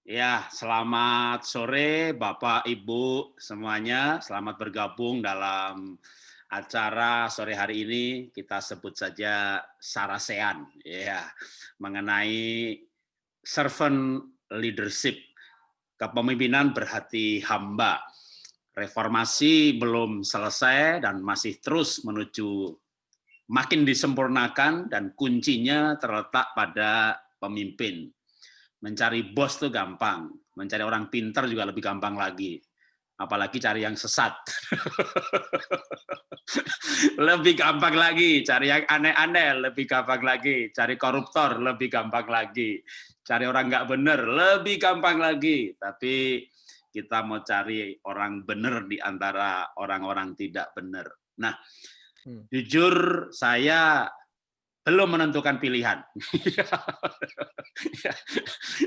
Ya, selamat sore Bapak, Ibu semuanya. Selamat bergabung dalam acara sore hari ini. Kita sebut saja Sarasean, ya, mengenai servant leadership, kepemimpinan berhati hamba. Reformasi belum selesai dan masih terus menuju makin disempurnakan dan kuncinya terletak pada pemimpin. Mencari bos tuh gampang, mencari orang pintar juga lebih gampang lagi. Apalagi cari yang sesat. Lebih gampang lagi, cari yang aneh-aneh lebih gampang lagi, cari koruptor lebih gampang lagi, cari orang nggak bener lebih gampang lagi. Tapi kita mau cari orang bener di antara orang-orang tidak bener. Nah, jujur saya belum menentukan pilihan.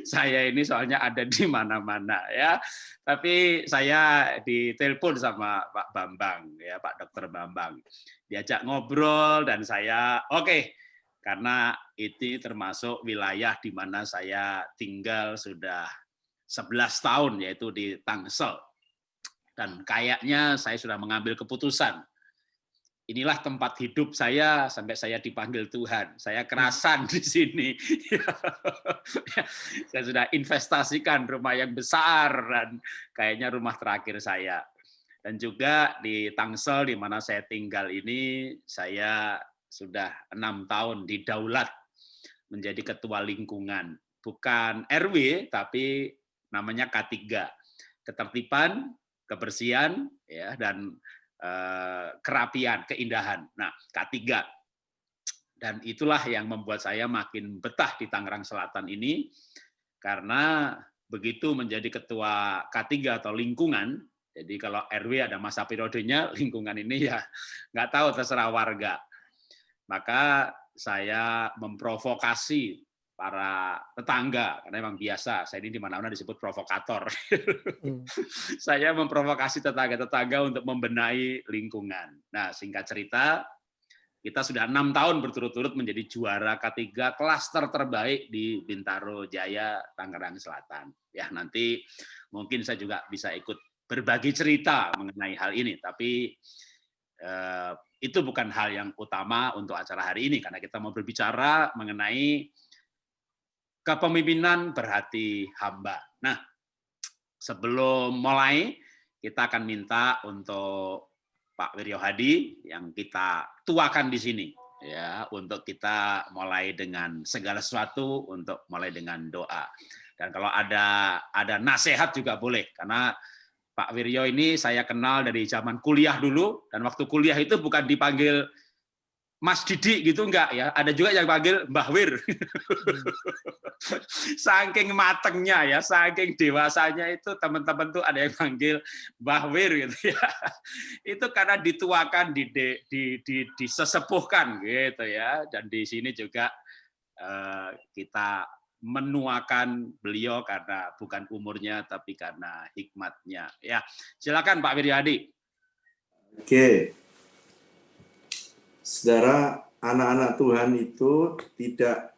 Saya ini soalnya ada di mana-mana ya. Tapi saya ditelepon sama Pak Bambang ya, Pak Dokter Bambang. Diajak ngobrol dan saya oke, karena itu termasuk wilayah di mana saya tinggal sudah 11 tahun, yaitu di Tangsel. Dan kayaknya saya sudah mengambil keputusan. Inilah tempat hidup saya sampai saya dipanggil Tuhan. Saya kerasan di sini. Saya sudah investasikan rumah yang besar dan kayaknya rumah terakhir saya. Dan juga di Tangsel di mana saya tinggal ini, saya sudah 6 tahun didaulat menjadi ketua lingkungan. Bukan RW, tapi namanya K3. Ketertiban, kebersihan, ya, dan kerapian, keindahan. Nah, K3. Dan itulah yang membuat saya makin betah di Tangerang Selatan ini, karena begitu menjadi ketua K3 atau lingkungan, jadi kalau RW ada masa periodenya, lingkungan ini ya nggak tahu, terserah warga. Maka saya memprovokasi para tetangga, karena memang biasa, saya ini di mana-mana disebut provokator. Saya memprovokasi tetangga-tetangga untuk membenahi lingkungan. Nah, singkat cerita, kita sudah 6 tahun berturut-turut menjadi juara K3 klaster terbaik di Bintaro Jaya, Tangerang Selatan. Ya, nanti mungkin saya juga bisa ikut berbagi cerita mengenai hal ini, tapi itu bukan hal yang utama untuk acara hari ini, karena kita mau berbicara mengenai kepemimpinan berhati hamba. Nah, sebelum mulai, kita akan minta untuk Pak Wiryo Hadi yang kita tuakan di sini, ya, untuk kita mulai dengan segala sesuatu, untuk mulai dengan doa. Dan kalau ada nasihat juga boleh, karena Pak Wiryo ini saya kenal dari zaman kuliah dulu, dan waktu kuliah itu bukan dipanggil Mas Didi gitu, enggak ya. Ada juga yang panggil Mbah Wir. Saking matengnya ya, saking dewasanya itu teman-teman tuh ada yang panggil Mbah Wir gitu ya. Itu karena dituakan, disesepuhkan gitu ya. Dan di sini juga kita menuakan beliau karena bukan umurnya tapi karena hikmatnya. Ya, silakan Pak Wiryadi. Oke. Saudara, anak-anak Tuhan itu tidak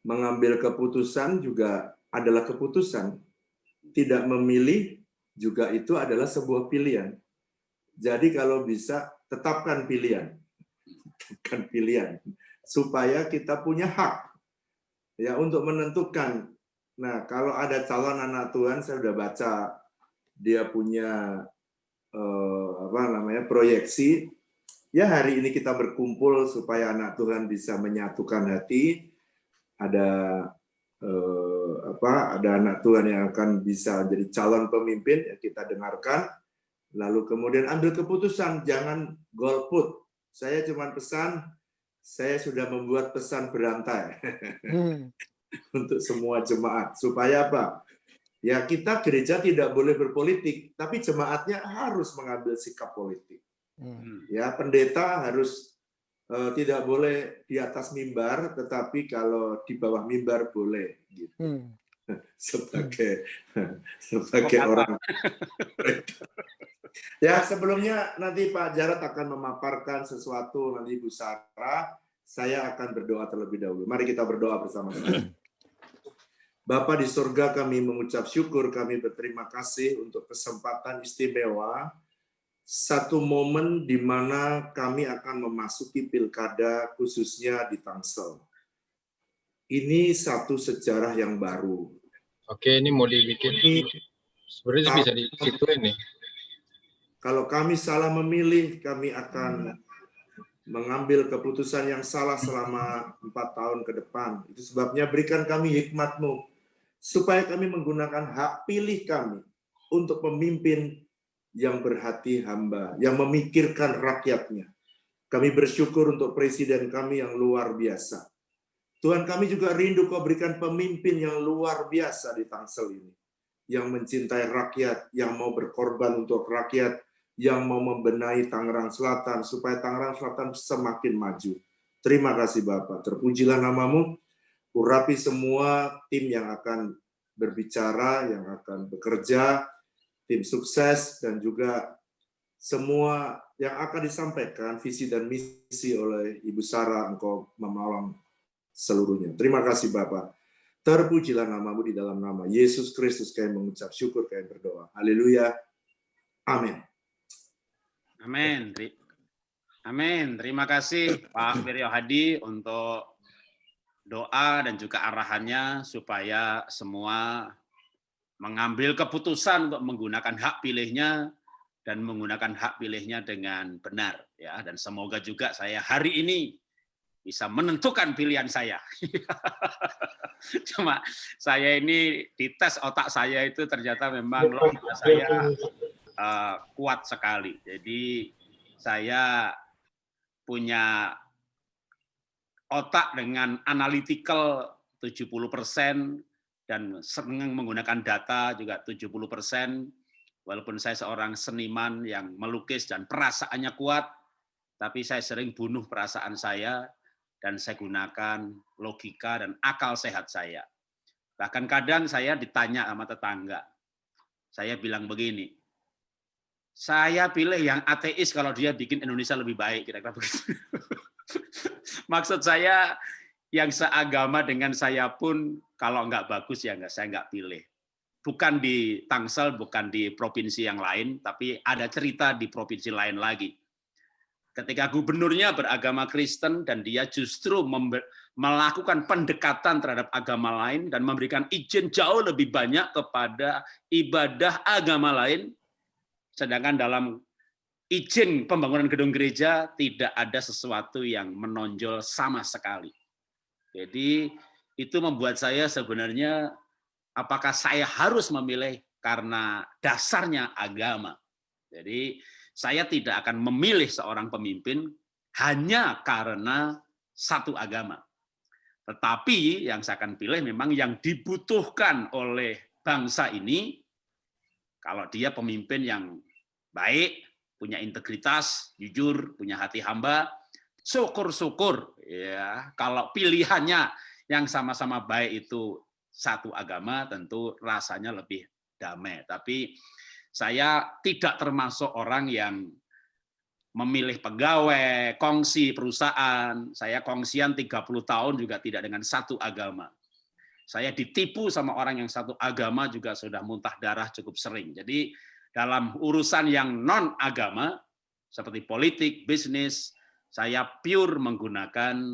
mengambil keputusan juga adalah keputusan. Tidak memilih juga itu adalah sebuah pilihan. Jadi kalau bisa, tetapkan pilihan. Bukan pilihan. Supaya kita punya hak ya untuk menentukan. Nah, kalau ada calon anak Tuhan, saya sudah baca dia punya proyeksi. Ya, hari ini kita berkumpul supaya anak Tuhan bisa menyatukan hati. Ada ada anak Tuhan yang akan bisa jadi calon pemimpin, ya kita dengarkan. Lalu kemudian ambil keputusan, jangan golput. Saya cuma pesan, saya sudah membuat pesan berantai untuk semua jemaat. Supaya apa? Ya, kita gereja tidak boleh berpolitik, tapi jemaatnya harus mengambil sikap politik. Ya, pendeta harus tidak boleh di atas mimbar, tetapi kalau di bawah mimbar boleh. Gitu. Sebagai orang. Ya, sebelumnya nanti Pak Jarod akan memaparkan sesuatu, nanti Bu Sarah, saya akan berdoa terlebih dahulu. Mari kita berdoa bersama-sama. Bapa di surga, kami mengucap syukur, kami berterima kasih untuk kesempatan istimewa, satu momen di mana kami akan memasuki pilkada khususnya di Tangsel. Ini satu sejarah yang baru. Oke, ini mau dibikin. Sebenarnya bisa disituin nih. Kalau kami salah memilih, kami akan mengambil keputusan yang salah selama 4 tahun ke depan. Itu sebabnya berikan kami hikmat-Mu, supaya kami menggunakan hak pilih kami untuk pemimpin yang berhati hamba, yang memikirkan rakyatnya. Kami bersyukur untuk presiden kami yang luar biasa. Tuhan, kami juga rindu Kau berikan pemimpin yang luar biasa di Tangsel ini, yang mencintai rakyat, yang mau berkorban untuk rakyat, yang mau membenahi Tangerang Selatan, supaya Tangerang Selatan semakin maju. Terima kasih Bapak, terpujilah nama-Mu. Urapi semua tim yang akan berbicara, yang akan bekerja, tim sukses, dan juga semua yang akan disampaikan, visi dan misi oleh Ibu Sarah, Engkau menolong seluruhnya. Terima kasih Bapak. Terpujilah nama-Mu, di dalam nama Yesus Kristus kami mengucap syukur, kami berdoa. Haleluya. Amin. Amin. Amin. Terima kasih Pak Wiryo Hadi untuk doa dan juga arahannya supaya semua mengambil keputusan untuk menggunakan hak pilihnya dan menggunakan hak pilihnya dengan benar, ya. Dan semoga juga saya hari ini bisa menentukan pilihan saya. Cuma saya ini dites otak saya itu ternyata memang logika saya kuat sekali. Jadi saya punya otak dengan analytical 70% dan senang menggunakan data juga 70%. Walaupun saya seorang seniman yang melukis dan perasaannya kuat, tapi saya sering bunuh perasaan saya dan saya gunakan logika dan akal sehat saya. Bahkan kadang saya ditanya sama tetangga, saya bilang begini, saya pilih yang ateis kalau dia bikin Indonesia lebih baik, kira-kira begitu. Maksud saya yang seagama dengan saya pun kalau nggak bagus ya saya nggak pilih. Bukan di Tangsel, bukan di provinsi yang lain, tapi ada cerita di provinsi lain lagi. Ketika gubernurnya beragama Kristen dan dia justru melakukan pendekatan terhadap agama lain dan memberikan izin jauh lebih banyak kepada ibadah agama lain, sedangkan dalam izin pembangunan gedung gereja tidak ada sesuatu yang menonjol sama sekali. Jadi itu membuat saya sebenarnya apakah saya harus memilih karena dasarnya agama. Jadi saya tidak akan memilih seorang pemimpin hanya karena satu agama. Tetapi yang saya akan pilih memang yang dibutuhkan oleh bangsa ini, kalau dia pemimpin yang baik, punya integritas, jujur, punya hati hamba, syukur-syukur ya. Kalau pilihannya yang sama-sama baik itu satu agama, tentu rasanya lebih damai. Tapi saya tidak termasuk orang yang memilih pegawai, kongsi perusahaan. Saya kongsian 30 tahun juga tidak dengan satu agama. Saya ditipu sama orang yang satu agama juga sudah muntah darah cukup sering. Jadi dalam urusan yang non-agama, seperti politik, bisnis, saya pure menggunakan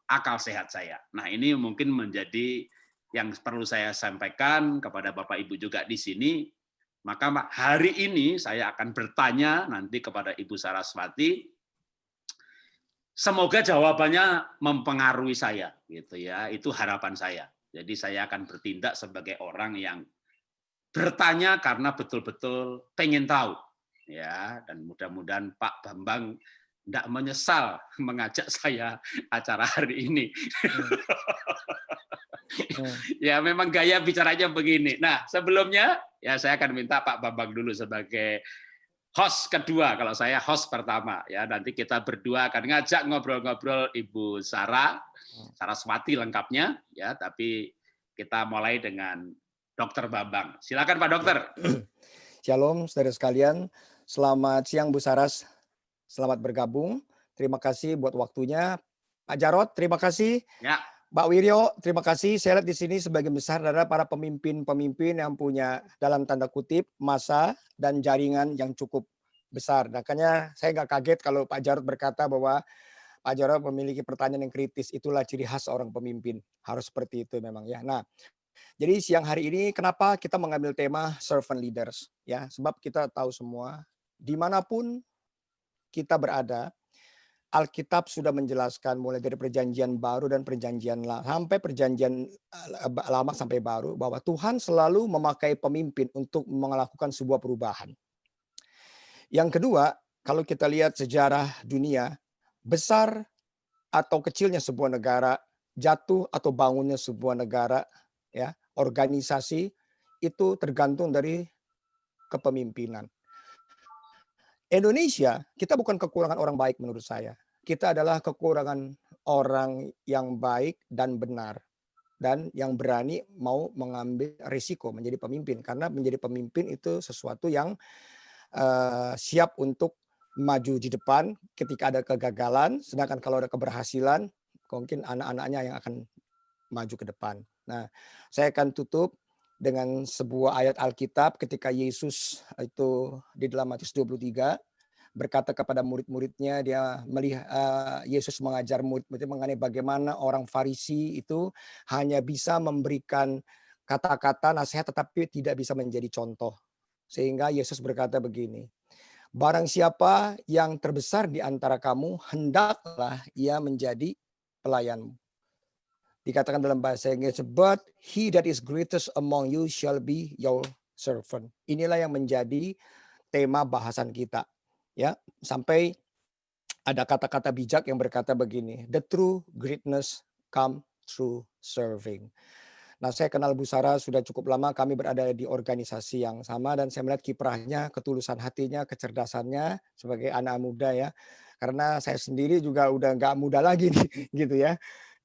akal sehat saya. Nah, ini mungkin menjadi yang perlu saya sampaikan kepada Bapak Ibu juga di sini. Maka hari ini saya akan bertanya nanti kepada Ibu Saraswati. Semoga jawabannya mempengaruhi saya, gitu ya. Itu harapan saya. Jadi saya akan bertindak sebagai orang yang bertanya karena betul-betul pengen tahu, ya. Dan mudah-mudahan Pak Bambang tidak menyesal mengajak saya acara hari ini. Ya memang gaya bicaranya begini. Nah sebelumnya ya saya akan minta Pak Bambang dulu sebagai host kedua, kalau saya host pertama. Ya nanti kita berdua akan ngajak ngobrol-ngobrol Ibu Saraswati lengkapnya, ya. Tapi kita mulai dengan Dr. Bambang. Silakan Pak Dokter. Shalom saudara sekalian. Selamat siang Bu Saras. Selamat bergabung. Terima kasih buat waktunya. Pak Jarod, terima kasih. Ya. Pak Wiryo, terima kasih. Saya lihat di sini sebagian besar adalah para pemimpin-pemimpin yang punya dalam tanda kutip masa dan jaringan yang cukup besar. Makanya saya nggak kaget kalau Pak Jarod berkata bahwa Pak Jarod memiliki pertanyaan yang kritis. Itulah ciri khas seorang pemimpin. Harus seperti itu memang ya. Nah, jadi siang hari ini kenapa kita mengambil tema servant leaders? Ya, sebab kita tahu semua dimanapun kita berada, Alkitab sudah menjelaskan mulai dari perjanjian baru dan perjanjian lama sampai perjanjian lama sampai baru bahwa Tuhan selalu memakai pemimpin untuk melakukan sebuah perubahan. Yang kedua, kalau kita lihat sejarah dunia, besar atau kecilnya sebuah negara, jatuh atau bangunnya sebuah negara, ya, organisasi itu tergantung dari kepemimpinan. Indonesia, kita bukan kekurangan orang baik menurut saya. Kita adalah kekurangan orang yang baik dan benar. Dan yang berani mau mengambil risiko menjadi pemimpin. Karena menjadi pemimpin itu sesuatu yang siap untuk maju di depan ketika ada kegagalan. Sedangkan kalau ada keberhasilan, mungkin anak-anaknya yang akan maju ke depan. Nah, saya akan tutup dengan sebuah ayat Alkitab ketika Yesus itu di dalam Matius 23 berkata kepada murid-muridnya, dia melihat Yesus mengajar murid-muridnya mengenai bagaimana orang Farisi itu hanya bisa memberikan kata-kata nasihat tetapi tidak bisa menjadi contoh. Sehingga Yesus berkata begini, barang siapa yang terbesar di antara kamu, hendaklah ia menjadi pelayanmu. Dikatakan dalam bahasa Inggris, but he that is greatest among you shall be your servant. Inilah yang menjadi tema bahasan kita. Ya, sampai ada kata-kata bijak yang berkata begini, the true greatness come through serving. Nah, saya kenal Bu Sarah sudah cukup lama, kami berada di organisasi yang sama dan saya melihat kiprahnya, ketulusan hatinya, kecerdasannya sebagai anak muda ya. Karena saya sendiri juga udah nggak muda lagi nih, gitu ya.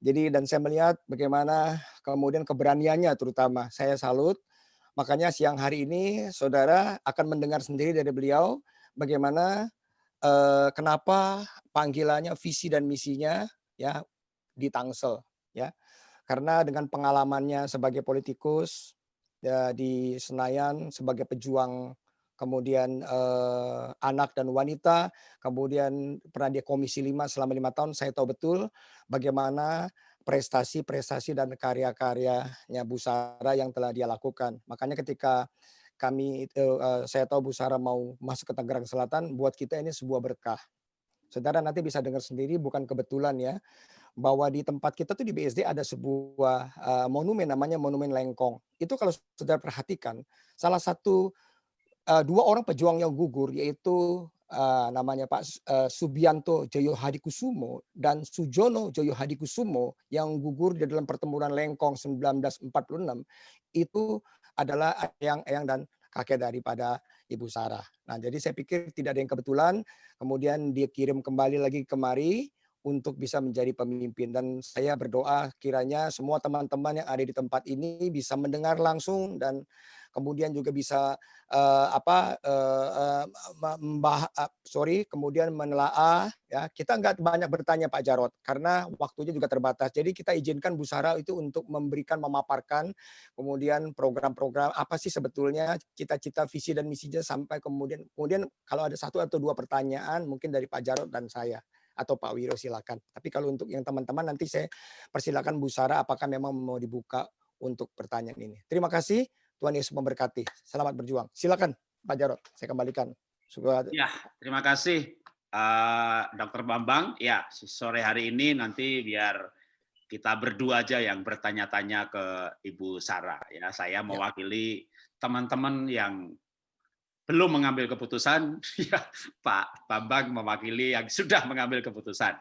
Jadi dan saya melihat bagaimana kemudian keberaniannya terutama. Saya salut. Makanya siang hari ini saudara akan mendengar sendiri dari beliau bagaimana kenapa panggilannya, visi dan misinya ya di Tangsel ya. Karena dengan pengalamannya sebagai politikus ya, di Senayan sebagai pejuang kemudian anak dan wanita, kemudian pernah di Komisi 5 selama 5 tahun, saya tahu betul bagaimana prestasi-prestasi dan karya-karyanya Bu Sarah yang telah dia lakukan. Makanya ketika saya tahu Bu Sarah mau masuk ke Tangerang Selatan, buat kita ini sebuah berkah. Saudara nanti bisa dengar sendiri, bukan kebetulan ya, bahwa di tempat kita tuh di BSD ada sebuah monumen namanya Monumen Lengkong. Itu kalau saudara perhatikan, salah satu 2 orang pejuang yang gugur yaitu namanya Pak Subianto Joyo Hadikusumo dan Sujono Joyo Hadikusumo yang gugur di dalam pertempuran Lengkong 1946 itu adalah eyang-eyang dan kakek daripada Ibu Sarah. Nah, jadi saya pikir tidak ada yang kebetulan, kemudian dia kirim kembali lagi kemari untuk bisa menjadi pemimpin dan saya berdoa kiranya semua teman-teman yang ada di tempat ini bisa mendengar langsung dan kemudian juga bisa kemudian menelaah ya. Kita nggak banyak bertanya Pak Jarod karena waktunya juga terbatas. Jadi kita izinkan Bu Sarah itu untuk memaparkan kemudian program-program apa sih sebetulnya cita-cita, visi dan misinya sampai kemudian kalau ada 1 atau 2 pertanyaan mungkin dari Pak Jarod dan saya atau Pak Wiro silakan. Tapi kalau untuk yang teman-teman nanti saya persilakan Bu Sarah apakah memang mau dibuka untuk pertanyaan ini. Terima kasih. Tuhan Yesus memberkati. Selamat berjuang. Silakan Pak Jarod, saya kembalikan. Ya, terima kasih Dr. Bambang. Ya, sore hari ini nanti biar kita berdua aja yang bertanya-tanya ke Ibu Sarah. Ya, saya mewakili teman-teman yang belum mengambil keputusan, ya Pak Bambang mewakili yang sudah mengambil keputusan.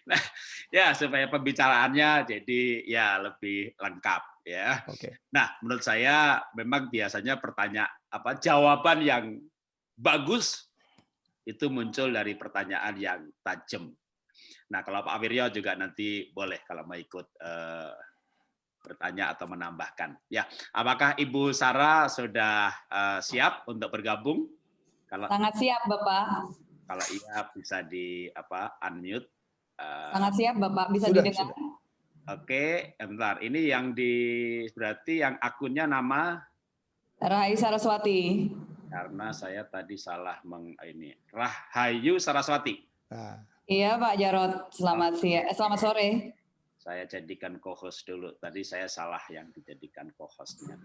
Nah, ya supaya pembicaraannya jadi ya lebih lengkap ya. Nah, menurut saya memang biasanya jawaban yang bagus itu muncul dari pertanyaan yang tajam. Nah, kalau Pak Wiryo juga nanti boleh kalau mau ikut bertanya atau menambahkan. Ya, apakah Ibu Sarah sudah siap untuk bergabung? Sangat siap, Bapak. Kalau iya bisa di unmute. Sangat siap Bapak, bisa Sudah, didengar. sudah. Oke, bentar. Ini yang berarti yang akunnya nama, Rahayu Saraswati. karena saya tadi salah ini. Rahayu Saraswati. Nah, Iya Pak Jarod, selamat sore. Saya jadikan co-host dulu. Tadi saya salah yang dijadikan co-hostnya.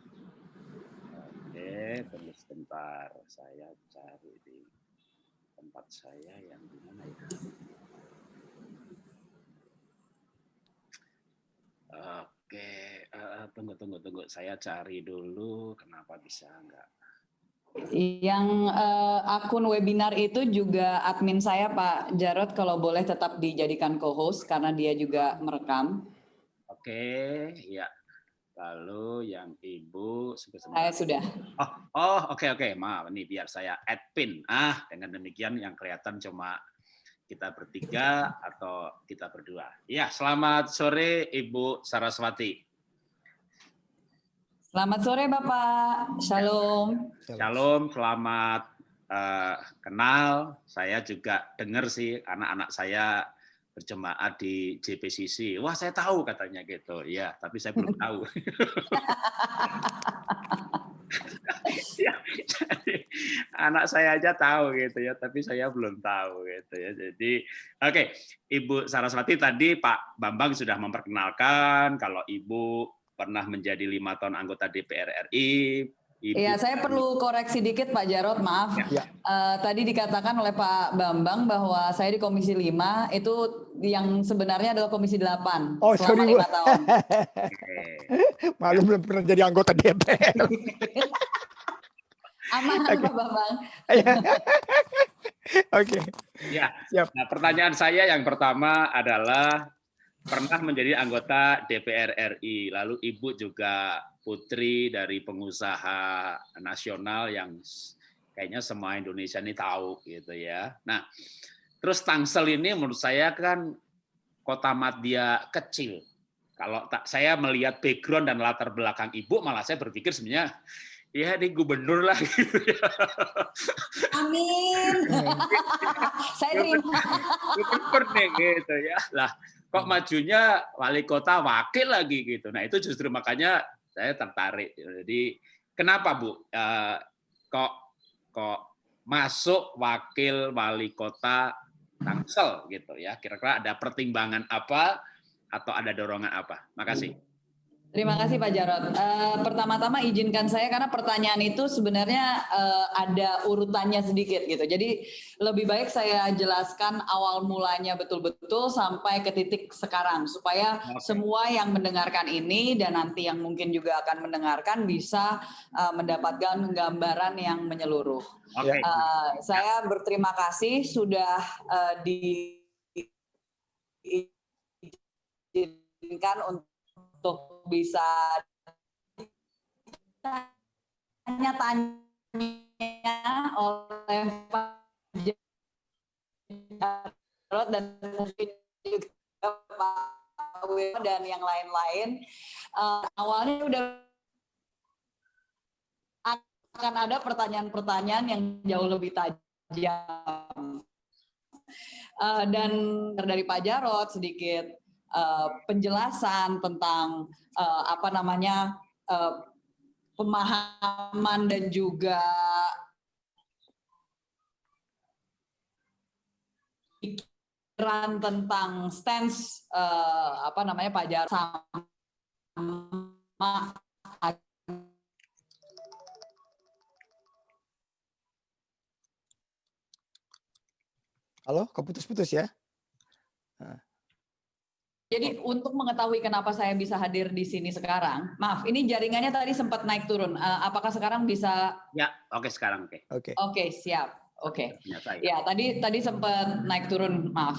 Oke, tunggu sebentar. Saya cari di tempat saya yang di mana ya. Oke, tunggu. Saya cari dulu. Kenapa bisa enggak? Yang akun webinar itu juga admin saya Pak Jarod, kalau boleh tetap dijadikan co-host karena dia juga merekam. Oke, ya. Lalu yang Ibu Saya sudah. Oke. Maaf, ini biar saya add pin. Dengan demikian yang kelihatan cuma kita bertiga atau kita berdua. Ya, selamat sore Ibu Saraswati. Selamat sore Bapak. Shalom. Shalom, selamat kenal. Saya juga dengar sih anak-anak saya berjemaat di JPCC. Wah, saya tahu katanya gitu. Ya, tapi saya belum tahu. Ya, jadi anak saya aja tahu gitu ya, tapi saya belum tahu gitu ya. Jadi, oke, Ibu Saraswati tadi Pak Bambang sudah memperkenalkan kalau Ibu pernah menjadi 5 tahun anggota DPR RI. Iya, saya perlu koreksi dikit Pak Jarod, maaf. Ya. Tadi dikatakan oleh Pak Bambang bahwa saya di Komisi 5, itu yang sebenarnya adalah Komisi 8 Oh, selama sorry, Bu. 5 tahun. Malu belum pernah jadi anggota DPR. Aman Oke. Pak Bambang. Oke. Ya. Siap. Nah, pertanyaan saya yang pertama adalah pernah menjadi anggota DPR RI, lalu Ibu juga putri dari pengusaha nasional yang kayaknya semua Indonesia ini tahu gitu ya. Nah, terus Tangsel ini menurut saya kan kota madya kecil. Kalau saya melihat background dan latar belakang Ibu, malah saya berpikir sebenarnya ya di gubernur lah gitu ya. Amin. Saya terima. Gubernur nih gitu ya. Lah, kok majunya wali kota wakil lagi gitu. Nah, itu justru makanya saya tertarik. Jadi kenapa Bu kok masuk wakil wali kota Tangsel gitu ya? Kira-kira ada pertimbangan apa atau ada dorongan apa? Makasih. Terima kasih Pak Jarod. Pertama-tama izinkan saya karena pertanyaan itu sebenarnya ada urutannya sedikit gitu. Jadi lebih baik saya jelaskan awal mulanya betul-betul sampai ke titik sekarang supaya semua yang mendengarkan ini dan nanti yang mungkin juga akan mendengarkan bisa mendapatkan gambaran yang menyeluruh. Okay. Saya berterima kasih sudah diizinkan untuk bisa tanya-tanya oleh Pak Jarod dan mungkin juga Pak Wiro dan yang lain-lain. Awalnya udah akan ada pertanyaan-pertanyaan yang jauh lebih tajam. Dan dari Pak Jarod sedikit penjelasan tentang pemahaman dan juga pikiran tentang stance Pak Jarod sama Halo, keputus-putus ya. Jadi untuk mengetahui kenapa saya bisa hadir di sini sekarang, maaf, ini jaringannya tadi sempat naik turun. Apakah sekarang bisa? Ya, oke sekarang oke. Oke, siap. Oke. Ya, tadi sempat naik turun, maaf.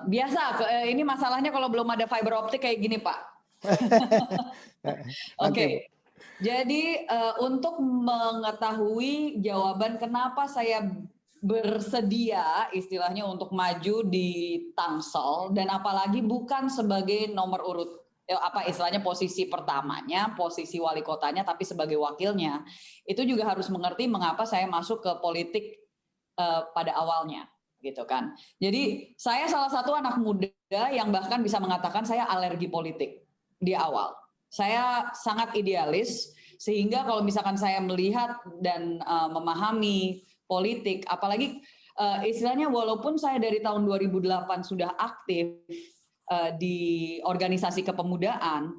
Biasa, ini masalahnya kalau belum ada fiber optik kayak gini, Pak. Oke. Jadi untuk mengetahui jawaban kenapa saya bersedia istilahnya untuk maju di Tangsel dan apalagi bukan sebagai nomor urut istilahnya posisi pertamanya, posisi wali kotanya, tapi sebagai wakilnya, itu juga harus mengerti mengapa saya masuk ke politik pada awalnya. gitu kan. Jadi saya salah satu anak muda yang bahkan bisa mengatakan saya alergi politik di awal. Saya sangat idealis, sehingga kalau misalkan saya melihat dan memahami politik, apalagi istilahnya walaupun saya dari tahun 2008 sudah aktif di organisasi kepemudaan,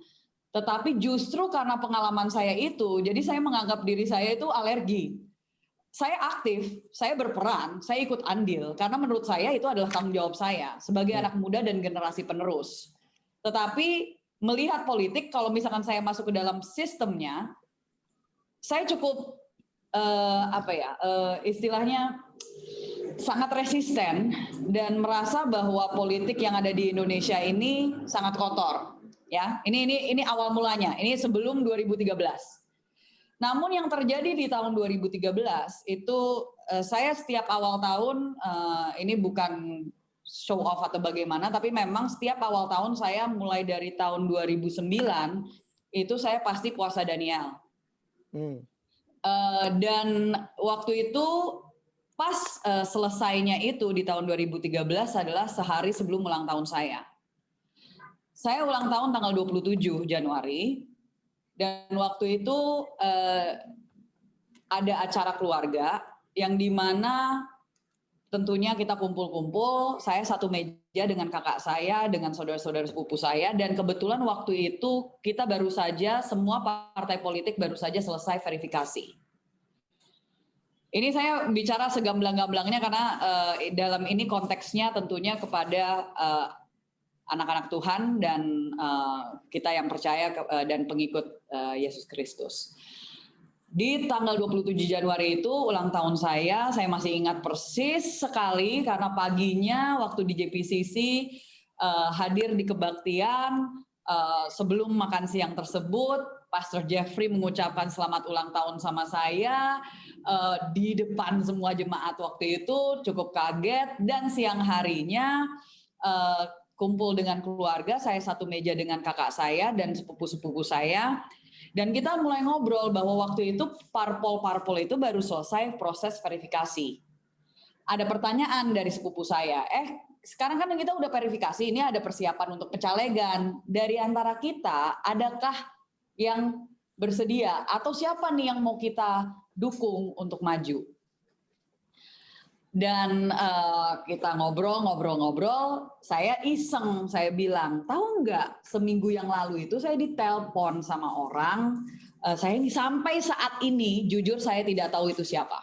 tetapi justru karena pengalaman saya itu, jadi saya menganggap diri saya itu alergi. Saya aktif, saya berperan, saya ikut andil, karena menurut saya itu adalah tanggung jawab saya sebagai anak muda dan generasi penerus. Tetapi melihat politik, kalau misalkan saya masuk ke dalam sistemnya, saya cukup istilahnya sangat resisten dan merasa bahwa politik yang ada di Indonesia ini sangat kotor. Ya, ini awal mulanya. Ini sebelum 2013. Namun yang terjadi di tahun 2013 itu saya setiap awal tahun, ini bukan show off atau bagaimana, tapi memang setiap awal tahun saya mulai dari tahun 2009 itu saya pasti puasa Daniel. Dan waktu itu pas selesainya itu di tahun 2013 adalah sehari sebelum ulang tahun saya. Saya ulang tahun tanggal 27 Januari. Dan waktu itu ada acara keluarga yang dimana tentunya kita kumpul-kumpul, saya satu meja dengan kakak saya, dengan saudara-saudara sepupu saya, dan kebetulan waktu itu kita baru saja, semua partai politik baru saja selesai verifikasi. Ini saya bicara segamblang-gamblangnya karena dalam ini konteksnya tentunya kepada anak-anak Tuhan dan kita yang percaya dan pengikut Yesus Kristus. Di tanggal 27 Januari itu ulang tahun saya masih ingat persis sekali karena paginya waktu di JPCC hadir di kebaktian, sebelum makan siang tersebut, Pastor Jeffrey mengucapkan selamat ulang tahun sama saya di depan semua jemaat waktu itu, cukup kaget, dan siang harinya kumpul dengan keluarga, saya satu meja dengan kakak saya dan sepupu-sepupu saya, dan kita mulai ngobrol bahwa waktu itu parpol-parpol itu baru selesai proses verifikasi. Ada pertanyaan dari sepupu saya, sekarang kan kita udah verifikasi, ini ada persiapan untuk pencalegan, dari antara kita adakah yang bersedia atau siapa nih yang mau kita dukung untuk maju? Dan kita ngobrol, saya iseng, saya bilang, tahu nggak seminggu yang lalu itu saya ditelepon sama orang, saya ini sampai saat ini jujur saya tidak tahu itu siapa.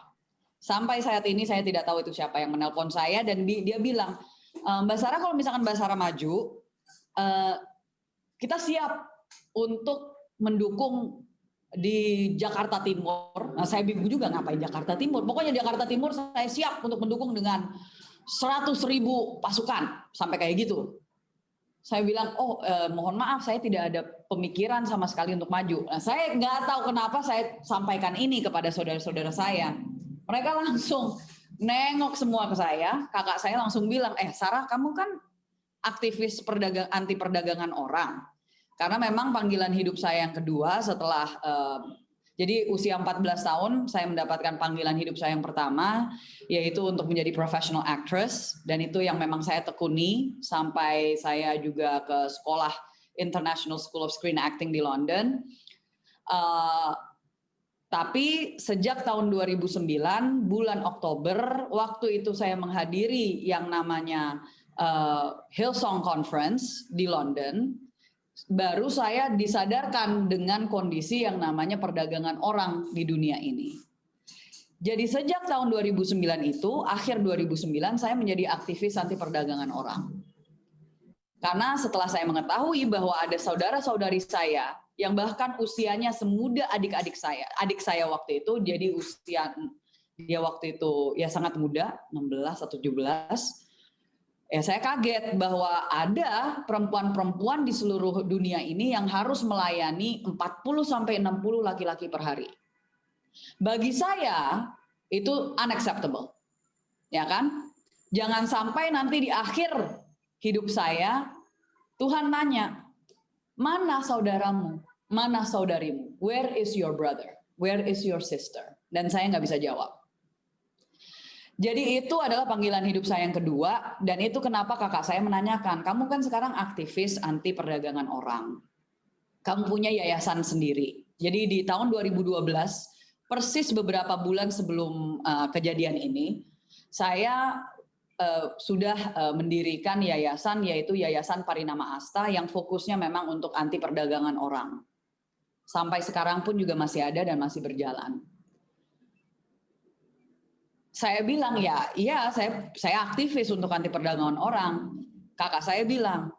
Sampai saat ini saya tidak tahu itu siapa yang menelpon saya, dan dia bilang, Mbak Sarah kalau misalkan Mbak Sarah maju, kita siap untuk mendukung di Jakarta Timur. Nah, saya bingung juga ngapain Jakarta Timur. Pokoknya Jakarta Timur saya siap untuk mendukung dengan 100.000 pasukan, sampai kayak gitu. Saya bilang, mohon maaf saya tidak ada pemikiran sama sekali untuk maju. Nah, saya nggak tahu kenapa saya sampaikan ini kepada saudara-saudara saya. Mereka langsung nengok semua ke saya, kakak saya langsung bilang, Sarah kamu kan aktivis anti perdagangan orang. Karena memang panggilan hidup saya yang kedua setelah, jadi usia 14 tahun saya mendapatkan panggilan hidup saya yang pertama, yaitu untuk menjadi professional actress, dan itu yang memang saya tekuni sampai saya juga ke sekolah International School of Screen Acting di London. Tapi sejak tahun 2009, bulan Oktober, waktu itu saya menghadiri yang namanya Hillsong Conference di London, baru saya disadarkan dengan kondisi yang namanya perdagangan orang di dunia ini. Jadi sejak tahun 2009 itu, akhir 2009 saya menjadi aktivis anti perdagangan orang. Karena setelah saya mengetahui bahwa ada saudara-saudari saya yang bahkan usianya semuda adik-adik saya. Adik saya waktu itu, jadi usia dia waktu itu ya sangat muda, 16 atau 17. Ya, saya kaget bahwa ada perempuan-perempuan di seluruh dunia ini yang harus melayani 40-60 laki-laki per hari. Bagi saya itu unacceptable. Ya kan? Jangan sampai nanti di akhir hidup saya Tuhan nanya, mana saudaramu? Mana saudarimu? Where is your brother? Where is your sister? Dan saya nggak bisa jawab. Jadi itu adalah panggilan hidup saya yang kedua, dan itu kenapa kakak saya menanyakan, kamu kan sekarang aktivis anti perdagangan orang, kamu punya yayasan sendiri. Jadi di tahun 2012, persis beberapa bulan sebelum kejadian ini, saya sudah mendirikan yayasan, yaitu Yayasan Parinama Asta yang fokusnya memang untuk anti perdagangan orang. Sampai sekarang pun juga masih ada dan masih berjalan. Saya bilang iya saya aktivis untuk anti perdagangan orang. Kakak saya bilang,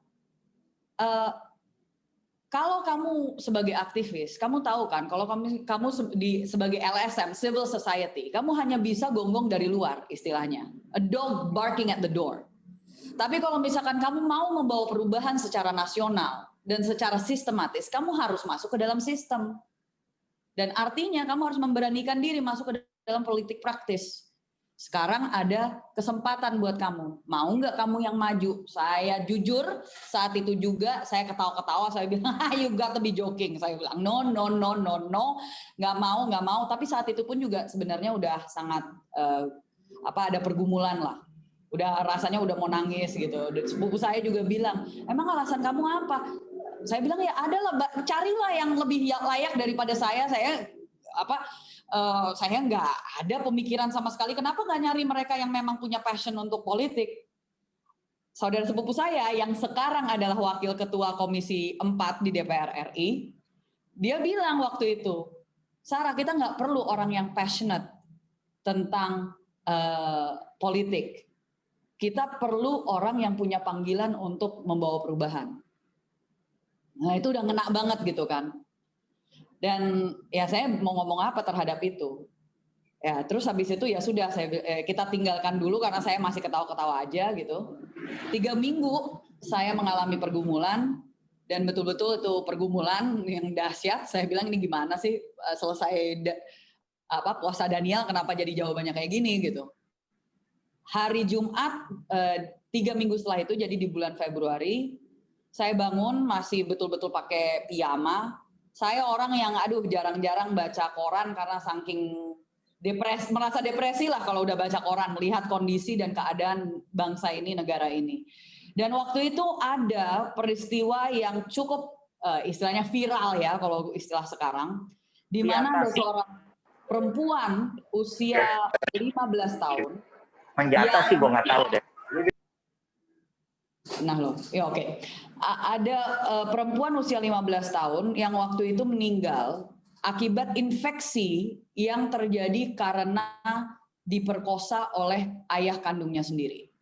kalau kamu sebagai aktivis, kamu tahu kan kalau kamu sebagai LSM, civil society, kamu hanya bisa gonggong dari luar istilahnya, a dog barking at the door. Tapi kalau misalkan kamu mau membawa perubahan secara nasional dan secara sistematis, kamu harus masuk ke dalam sistem. Dan artinya kamu harus memberanikan diri masuk ke dalam politik praktis. Sekarang ada kesempatan buat kamu. Mau nggak kamu yang maju? Saya jujur, saat itu juga saya ketawa-ketawa, saya bilang, you got to be joking. Saya bilang, no, nggak mau. Tapi saat itu pun juga sebenarnya udah sangat, ada pergumulan lah. Udah rasanya udah mau nangis gitu. Sepupu saya juga bilang, emang alasan kamu apa? Saya bilang, ya adalah, carilah yang lebih layak daripada saya nggak ada pemikiran sama sekali, kenapa nggak nyari mereka yang memang punya passion untuk politik. Saudara sepupu saya yang sekarang adalah wakil ketua Komisi 4 di DPR RI, dia bilang waktu itu, Sarah, kita nggak perlu orang yang passionate tentang politik. Kita perlu orang yang punya panggilan untuk membawa perubahan. Nah itu udah ngena banget gitu kan. Dan ya saya mau ngomong apa terhadap itu. Ya terus habis itu ya sudah kita tinggalkan dulu karena saya masih ketawa-ketawa aja gitu. 3 minggu saya mengalami pergumulan dan betul-betul itu pergumulan yang dahsyat. Saya bilang ini gimana sih selesai puasa Daniel kenapa jadi jawabannya kayak gini gitu. Hari Jumat 3 minggu setelah itu, jadi di bulan Februari, saya bangun masih betul-betul pakai piyama. Saya orang yang jarang-jarang baca koran karena saking merasa depresi lah kalau udah baca koran, melihat kondisi dan keadaan bangsa ini, negara ini. Dan waktu itu ada peristiwa yang cukup istilahnya viral ya kalau istilah sekarang, di mana ada seorang perempuan usia 15 tahun. Menjata sih gue nggak tahu deh. Nah loh, ya oke. Ada perempuan usia 15 tahun yang waktu itu meninggal akibat infeksi yang terjadi karena diperkosa oleh ayah kandungnya sendiri.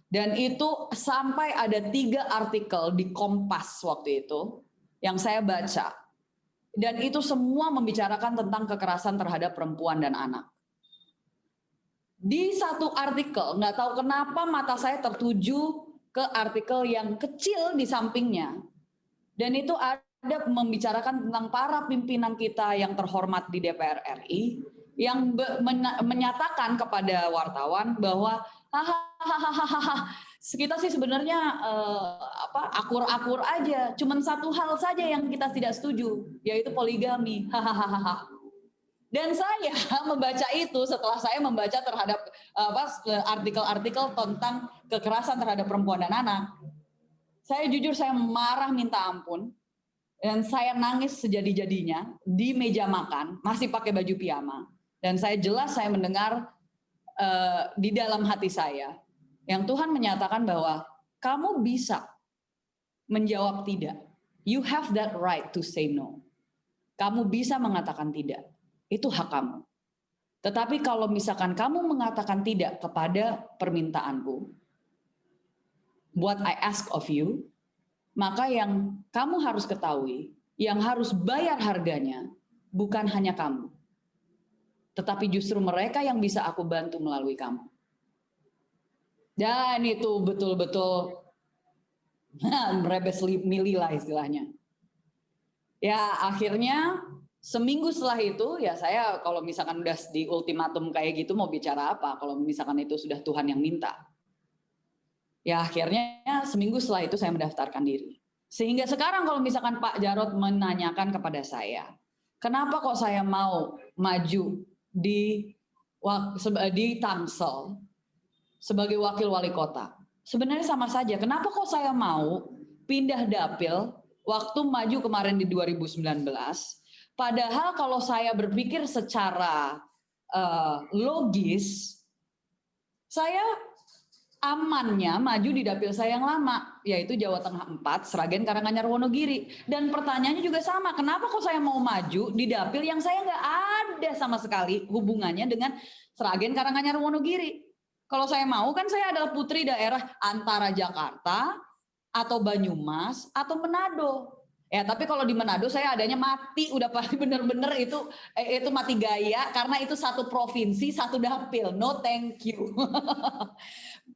Dan itu sampai ada 3 artikel di Kompas waktu itu yang saya baca. Dan itu semua membicarakan tentang kekerasan terhadap perempuan dan anak. Di satu artikel, nggak tahu kenapa mata saya tertuju ke artikel yang kecil di sampingnya. Dan itu ada membicarakan tentang para pimpinan kita yang terhormat di DPR RI yang menyatakan kepada wartawan bahwa kita sih sebenarnya akur-akur aja, cuman satu hal saja yang kita tidak setuju, yaitu poligami. Dan saya membaca itu setelah saya membaca terhadap artikel-artikel tentang kekerasan terhadap perempuan dan anak. Saya jujur saya marah minta ampun dan saya nangis sejadi-jadinya di meja makan masih pakai baju piyama. Dan saya mendengar di dalam hati saya yang Tuhan menyatakan bahwa kamu bisa menjawab tidak. You have that right to say no. Kamu bisa mengatakan tidak. Itu hak kamu. Tetapi kalau misalkan kamu mengatakan tidak kepada permintaanku, what I ask of you, maka yang kamu harus ketahui, yang harus bayar harganya, bukan hanya kamu, tetapi justru mereka yang bisa aku bantu melalui kamu. Dan itu betul-betul merebes mili lah istilahnya. Ya akhirnya seminggu setelah itu ya saya kalau misalkan udah di ultimatum kayak gitu mau bicara apa kalau misalkan itu sudah Tuhan yang minta. Ya akhirnya seminggu setelah itu saya mendaftarkan diri. Sehingga sekarang kalau misalkan Pak Jarod menanyakan kepada saya, kenapa kok saya mau maju di di Tangsel sebagai wakil wali kota. Sebenarnya sama saja. Kenapa kok saya mau pindah dapil waktu maju kemarin di 2019? Padahal kalau saya berpikir secara logis, saya amannya maju di dapil saya yang lama, yaitu Jawa Tengah 4, Sragen, Karanganyar, Wonogiri. Dan pertanyaannya juga sama, kenapa kok saya mau maju di dapil yang saya nggak ada sama sekali hubungannya dengan Sragen, Karanganyar, Wonogiri? Kalau saya mau kan saya adalah putri daerah antara Jakarta atau Banyumas atau Manado. Ya, tapi kalau di Manado saya adanya mati, udah paling bener-bener itu mati gaya karena itu satu provinsi, satu dapil. No thank you.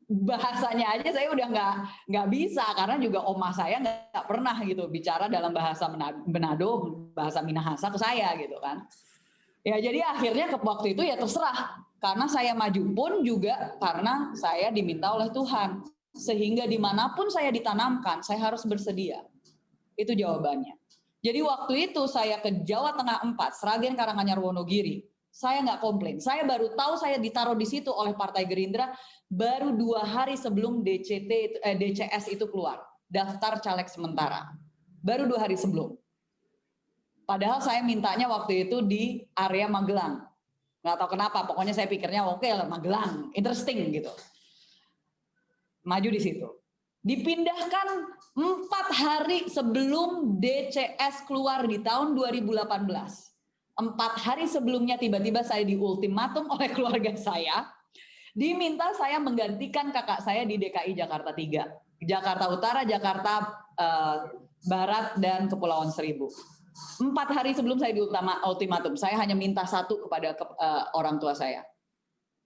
Bahasanya aja saya udah nggak bisa karena juga oma saya nggak pernah gitu bicara dalam bahasa Manado, bahasa Minahasa ke saya gitu kan. Ya jadi akhirnya ke waktu itu ya terserah karena saya maju pun juga karena saya diminta oleh Tuhan sehingga dimanapun saya ditanamkan saya harus bersedia. Itu jawabannya. Jadi waktu itu saya ke Jawa Tengah 4, Sragen, Karanganyar, Wonogiri. Saya nggak komplain. Saya baru tahu saya ditaruh di situ oleh Partai Gerindra baru 2 hari sebelum DCS itu keluar. Daftar caleg sementara. Baru 2 hari sebelum. Padahal saya mintanya waktu itu di area Magelang. Nggak tahu kenapa, pokoknya saya pikirnya oke lah Magelang, interesting gitu. Maju di situ. Dipindahkan 4 hari sebelum DCS keluar di tahun 2018. 4 hari sebelumnya tiba-tiba saya diultimatum oleh keluarga saya, diminta saya menggantikan kakak saya di DKI Jakarta 3. Jakarta Utara, Jakarta Barat, dan Kepulauan Seribu. 4 hari sebelum saya diultimatum, saya hanya minta satu kepada orang tua saya.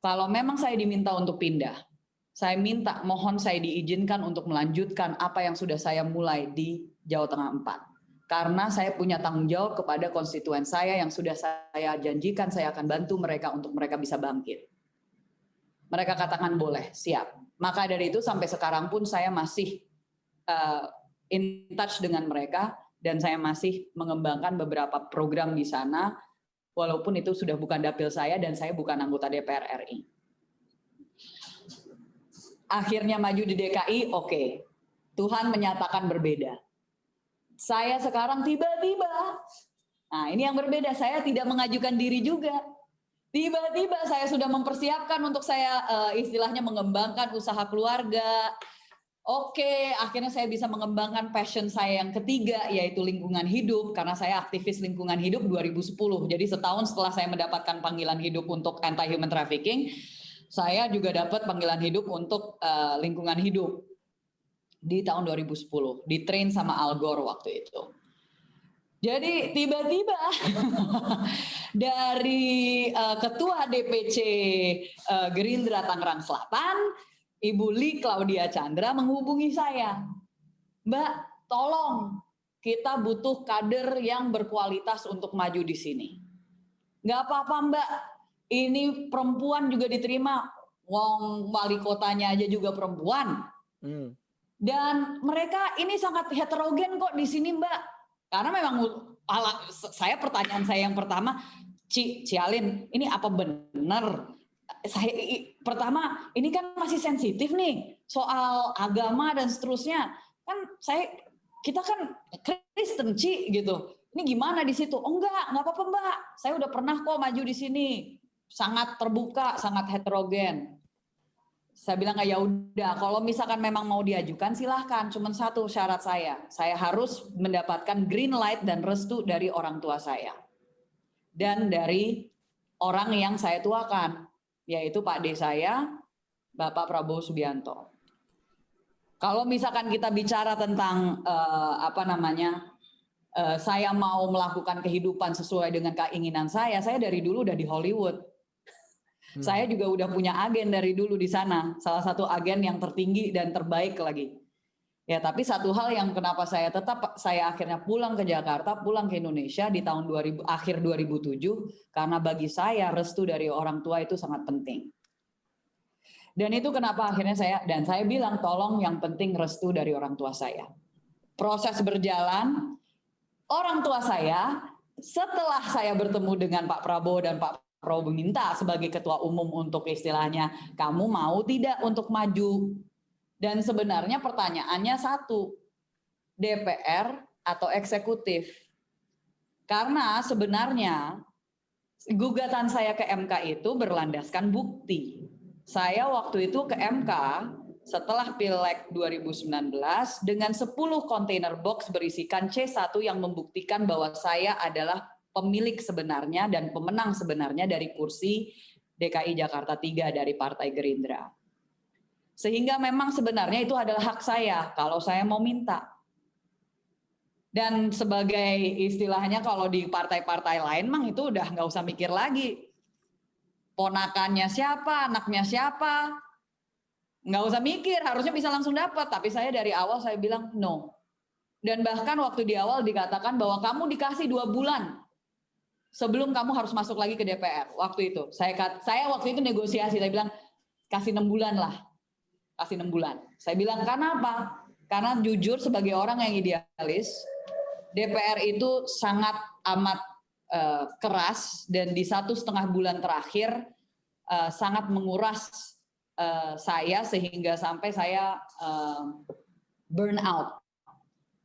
Kalau memang saya diminta untuk pindah, saya minta mohon saya diizinkan untuk melanjutkan apa yang sudah saya mulai di Jawa Tengah 4. Karena saya punya tanggung jawab kepada konstituen saya yang sudah saya janjikan saya akan bantu mereka untuk mereka bisa bangkit. Mereka katakan boleh, siap. Maka dari itu sampai sekarang pun saya masih in touch dengan mereka dan saya masih mengembangkan beberapa program di sana walaupun itu sudah bukan dapil saya dan saya bukan anggota DPR RI. Akhirnya maju di DKI, oke. Tuhan menyatakan berbeda. Saya sekarang tiba-tiba, nah ini yang berbeda, saya tidak mengajukan diri juga. Tiba-tiba saya sudah mempersiapkan untuk saya istilahnya mengembangkan usaha keluarga. Oke, akhirnya saya bisa mengembangkan passion saya yang ketiga, yaitu lingkungan hidup, karena saya aktivis lingkungan hidup 2010. Jadi setahun setelah saya mendapatkan panggilan hidup untuk anti-human trafficking, saya juga dapat panggilan hidup untuk lingkungan hidup di tahun 2010. Ditrain sama Al Gore waktu itu. Jadi tiba-tiba dari Ketua DPC Gerindra Tangerang Selatan, Ibu Li Claudia Chandra menghubungi saya. Mbak, tolong kita butuh kader yang berkualitas untuk maju di sini. Nggak apa-apa Mbak, ini perempuan juga diterima. Wong wali kotanya aja juga perempuan. Dan mereka ini sangat heterogen kok di sini Mbak. Karena memang saya pertanyaan saya yang pertama, Cialin, ini apa benar? Saya pertama ini kan masih sensitif nih soal agama dan seterusnya kan kita kan Kristen gitu ini gimana di situ? Oh enggak apa-apa Mbak, saya udah pernah kok maju di sini, sangat terbuka, sangat heterogen. Saya bilang ya udah kalau misalkan memang mau diajukan silahkan, cuman satu syarat saya harus mendapatkan green light dan restu dari orang tua saya dan dari orang yang saya tuakan, yaitu Pak D saya, Bapak Prabowo Subianto. Kalau misalkan kita bicara tentang saya mau melakukan kehidupan sesuai dengan keinginan saya dari dulu udah di Hollywood. Saya juga udah punya agen dari dulu di sana, salah satu agen yang tertinggi dan terbaik lagi. Ya, tapi satu hal yang kenapa saya akhirnya pulang ke Jakarta, pulang ke Indonesia di tahun akhir 2007, karena bagi saya restu dari orang tua itu sangat penting. Dan itu kenapa akhirnya saya bilang tolong yang penting restu dari orang tua saya. Proses berjalan, orang tua saya setelah saya bertemu dengan Pak Prabowo dan Pak Prabowo minta sebagai ketua umum untuk istilahnya, kamu mau tidak untuk maju? Dan sebenarnya pertanyaannya satu, DPR atau eksekutif? Karena sebenarnya gugatan saya ke MK itu berlandaskan bukti. Saya waktu itu ke MK setelah Pileg 2019 dengan 10 kontainer box berisikan C1 yang membuktikan bahwa saya adalah pemilik sebenarnya dan pemenang sebenarnya dari kursi DKI Jakarta 3 dari Partai Gerindra. Sehingga memang sebenarnya itu adalah hak saya kalau saya mau minta. Dan sebagai istilahnya kalau di partai-partai lain mang itu udah nggak usah mikir lagi. Ponakannya siapa, anaknya siapa, nggak usah mikir, harusnya bisa langsung dapat. Tapi saya dari awal saya bilang no. Dan bahkan waktu di awal dikatakan bahwa kamu dikasih 2 bulan sebelum kamu harus masuk lagi ke DPR. Waktu itu saya waktu itu negosiasi, saya bilang kasih 6 bulan lah, kasih 6 bulan. Saya bilang karena apa? Karena jujur sebagai orang yang idealis, DPR itu sangat amat keras dan di 1,5 bulan terakhir sangat menguras saya sehingga sampai saya burn out.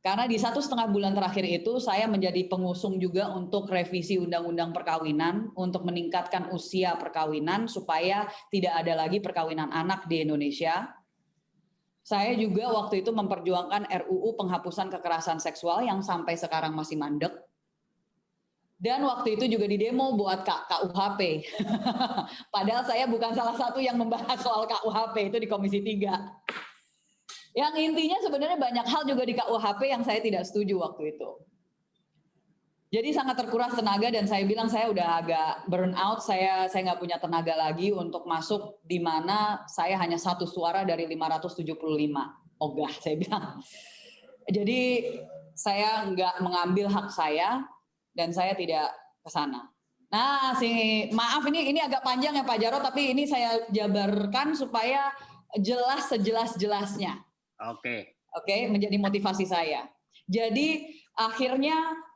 Karena di 1,5 bulan terakhir itu saya menjadi pengusung juga untuk revisi undang-undang perkawinan untuk meningkatkan usia perkawinan supaya tidak ada lagi perkawinan anak di Indonesia. Saya juga waktu itu memperjuangkan RUU penghapusan kekerasan seksual yang sampai sekarang masih mandek. Dan waktu itu juga didemo buat KUHP. Padahal saya bukan salah satu yang membahas soal KUHP, itu di Komisi 3. Yang intinya sebenarnya banyak hal juga di KUHP yang saya tidak setuju waktu itu. Jadi sangat terkuras tenaga dan saya bilang saya udah agak burn out, saya nggak punya tenaga lagi untuk masuk di mana saya hanya 1 suara dari 575. Ogah saya bilang. Jadi saya nggak mengambil hak saya dan saya tidak ke sana. Nah, maaf ini agak panjang ya Pak Jarod, tapi ini saya jabarkan supaya jelas sejelas-jelasnya. Oke. Oke, menjadi motivasi saya. Jadi akhirnya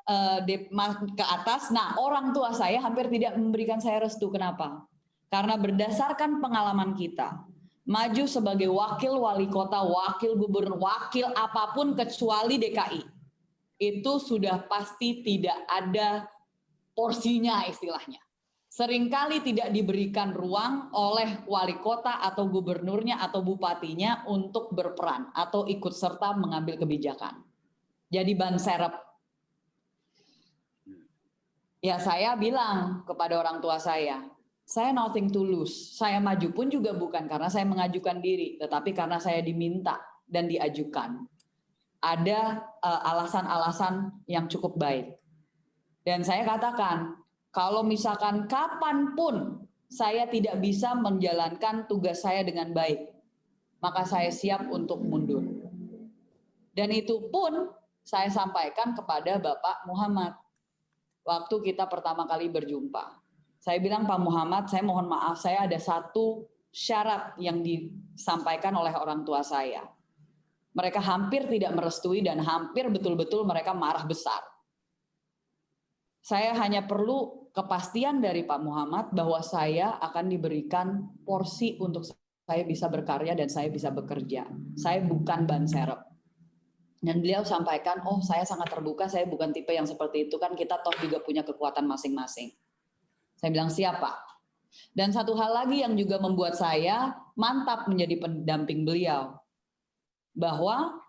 ke atas. Nah, orang tua saya hampir tidak memberikan saya restu. Kenapa? Karena berdasarkan pengalaman kita, maju sebagai wakil wali kota, wakil gubernur, wakil apapun kecuali DKI, itu sudah pasti tidak ada porsinya istilahnya. Seringkali tidak diberikan ruang oleh wali kota atau gubernurnya atau bupatinya untuk berperan atau ikut serta mengambil kebijakan. Jadi ban serep. Ya saya bilang kepada orang tua saya nothing to lose. Saya maju pun juga bukan karena saya mengajukan diri, tetapi karena saya diminta dan diajukan. Ada alasan-alasan yang cukup baik. Dan saya katakan, kalau misalkan kapanpun saya tidak bisa menjalankan tugas saya dengan baik, maka saya siap untuk mundur. Dan itu pun saya sampaikan kepada Bapak Muhammad. Waktu kita pertama kali berjumpa, saya bilang Pak Muhammad, saya mohon maaf, saya ada satu syarat yang disampaikan oleh orang tua saya. Mereka hampir tidak merestui dan hampir betul-betul mereka marah besar. Saya hanya perlu kepastian dari Pak Muhammad bahwa saya akan diberikan porsi untuk saya bisa berkarya dan saya bisa bekerja. Saya bukan ban serep. Dan beliau sampaikan, oh saya sangat terbuka, saya bukan tipe yang seperti itu, kan kita toh juga punya kekuatan masing-masing. Saya bilang siapa? Dan satu hal lagi yang juga membuat saya mantap menjadi pendamping beliau, bahwa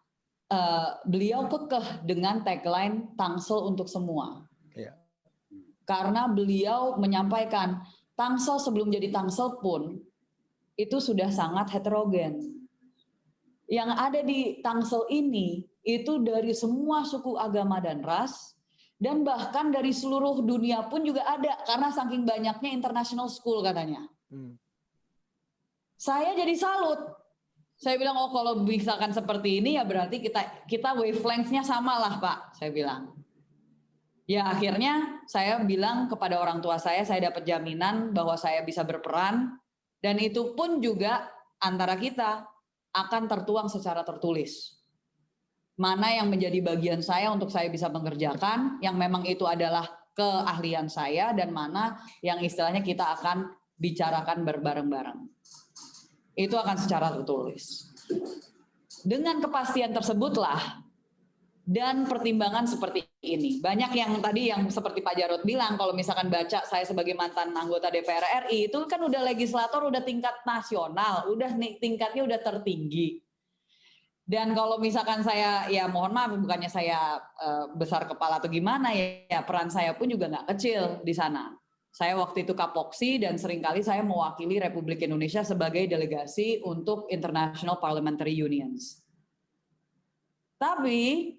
beliau kekeh dengan tagline Tangsel untuk semua. Ya. Karena beliau menyampaikan, Tangsel sebelum jadi Tangsel pun, itu sudah sangat heterogen. Yang ada di Tangsel ini, itu dari semua suku, agama, dan ras, dan bahkan dari seluruh dunia pun juga ada, karena saking banyaknya international school katanya. Saya jadi salut. Saya bilang, oh kalau misalkan seperti ini ya berarti kita wavelength-nya sama lah Pak, saya bilang. Ya akhirnya saya bilang kepada orang tua saya dapat jaminan bahwa saya bisa berperan, dan itu pun juga antara kita akan tertuang secara tertulis. Mana yang menjadi bagian saya untuk saya bisa mengerjakan, yang memang itu adalah keahlian saya dan mana yang istilahnya kita akan bicarakan berbareng-bareng. Itu akan secara tertulis. Dengan kepastian tersebutlah dan pertimbangan seperti ini. Banyak yang tadi yang seperti Pak Jarod bilang, kalau misalkan baca saya sebagai mantan anggota DPR RI, itu kan udah legislator, udah tingkat nasional, udah tingkatnya udah tertinggi. Dan kalau misalkan saya, ya mohon maaf, bukannya saya besar kepala atau gimana ya, peran saya pun juga nggak kecil di sana. Saya waktu itu Kapoksi dan seringkali saya mewakili Republik Indonesia sebagai delegasi untuk International Parliamentary Unions. Tapi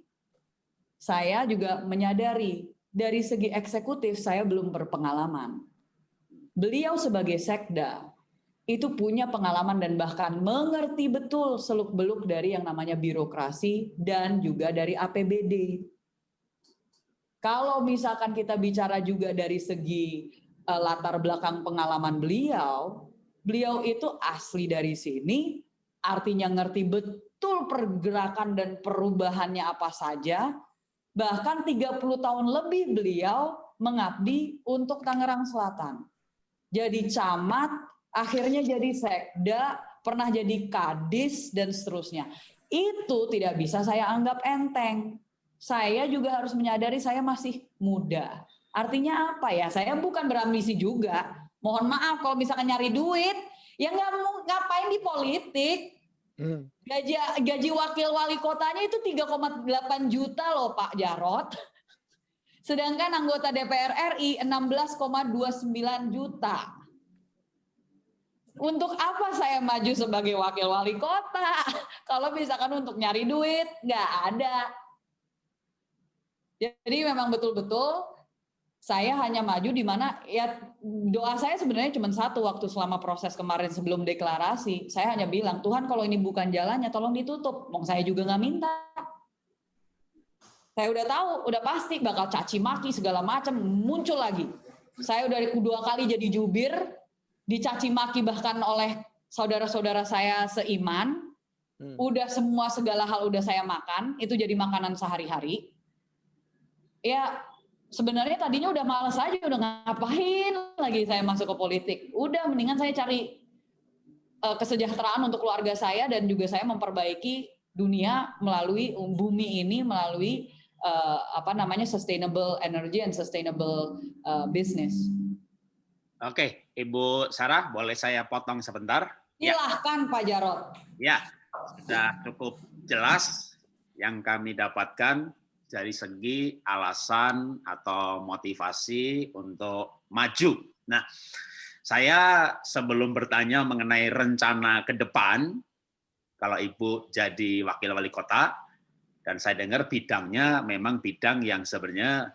saya juga menyadari dari segi eksekutif saya belum berpengalaman. Beliau sebagai sekda itu punya pengalaman dan bahkan mengerti betul seluk-beluk dari yang namanya birokrasi dan juga dari APBD. Kalau misalkan kita bicara juga dari segi latar belakang pengalaman beliau itu asli dari sini, artinya ngerti betul pergerakan dan perubahannya apa saja. Bahkan 30 tahun lebih beliau mengabdi untuk Tangerang Selatan. Jadi camat, akhirnya jadi sekda, pernah jadi kadis, dan seterusnya. Itu tidak bisa saya anggap enteng. Saya juga harus menyadari saya masih muda. Artinya apa ya? Saya bukan berambisi juga. Mohon maaf kalau misalkan nyari duit, ya ngapain di politik. Gaji wakil wali kotanya itu 3,8 juta loh Pak Jarod. Sedangkan anggota DPR RI 16,29 juta. Untuk apa saya maju sebagai wakil wali kota? Kalau misalkan untuk nyari duit, nggak ada. Jadi memang betul-betul saya hanya maju di mana ya doa saya sebenarnya cuma satu waktu selama proses kemarin sebelum deklarasi. Saya hanya bilang, Tuhan kalau ini bukan jalannya tolong ditutup. Wong saya juga nggak minta. Saya udah tahu, udah pasti bakal caci maki segala macam muncul lagi. Saya udah 2 kali jadi jubir, dicaci maki bahkan oleh saudara-saudara saya seiman. Udah semua segala hal udah saya makan, itu jadi makanan sehari-hari. Ya sebenarnya tadinya udah malas aja, udah ngapain lagi saya masuk ke politik. Udah mendingan saya cari kesejahteraan untuk keluarga saya dan juga saya memperbaiki dunia melalui bumi ini, melalui sustainable energy and sustainable business. Oke, Ibu Sarah, boleh saya potong sebentar? Silahkan Pak Jarod. Ya, sudah cukup jelas yang kami dapatkan dari segi alasan atau motivasi untuk maju. Nah, saya sebelum bertanya mengenai rencana ke depan, kalau Ibu jadi wakil wali kota, dan saya dengar bidangnya memang bidang yang sebenarnya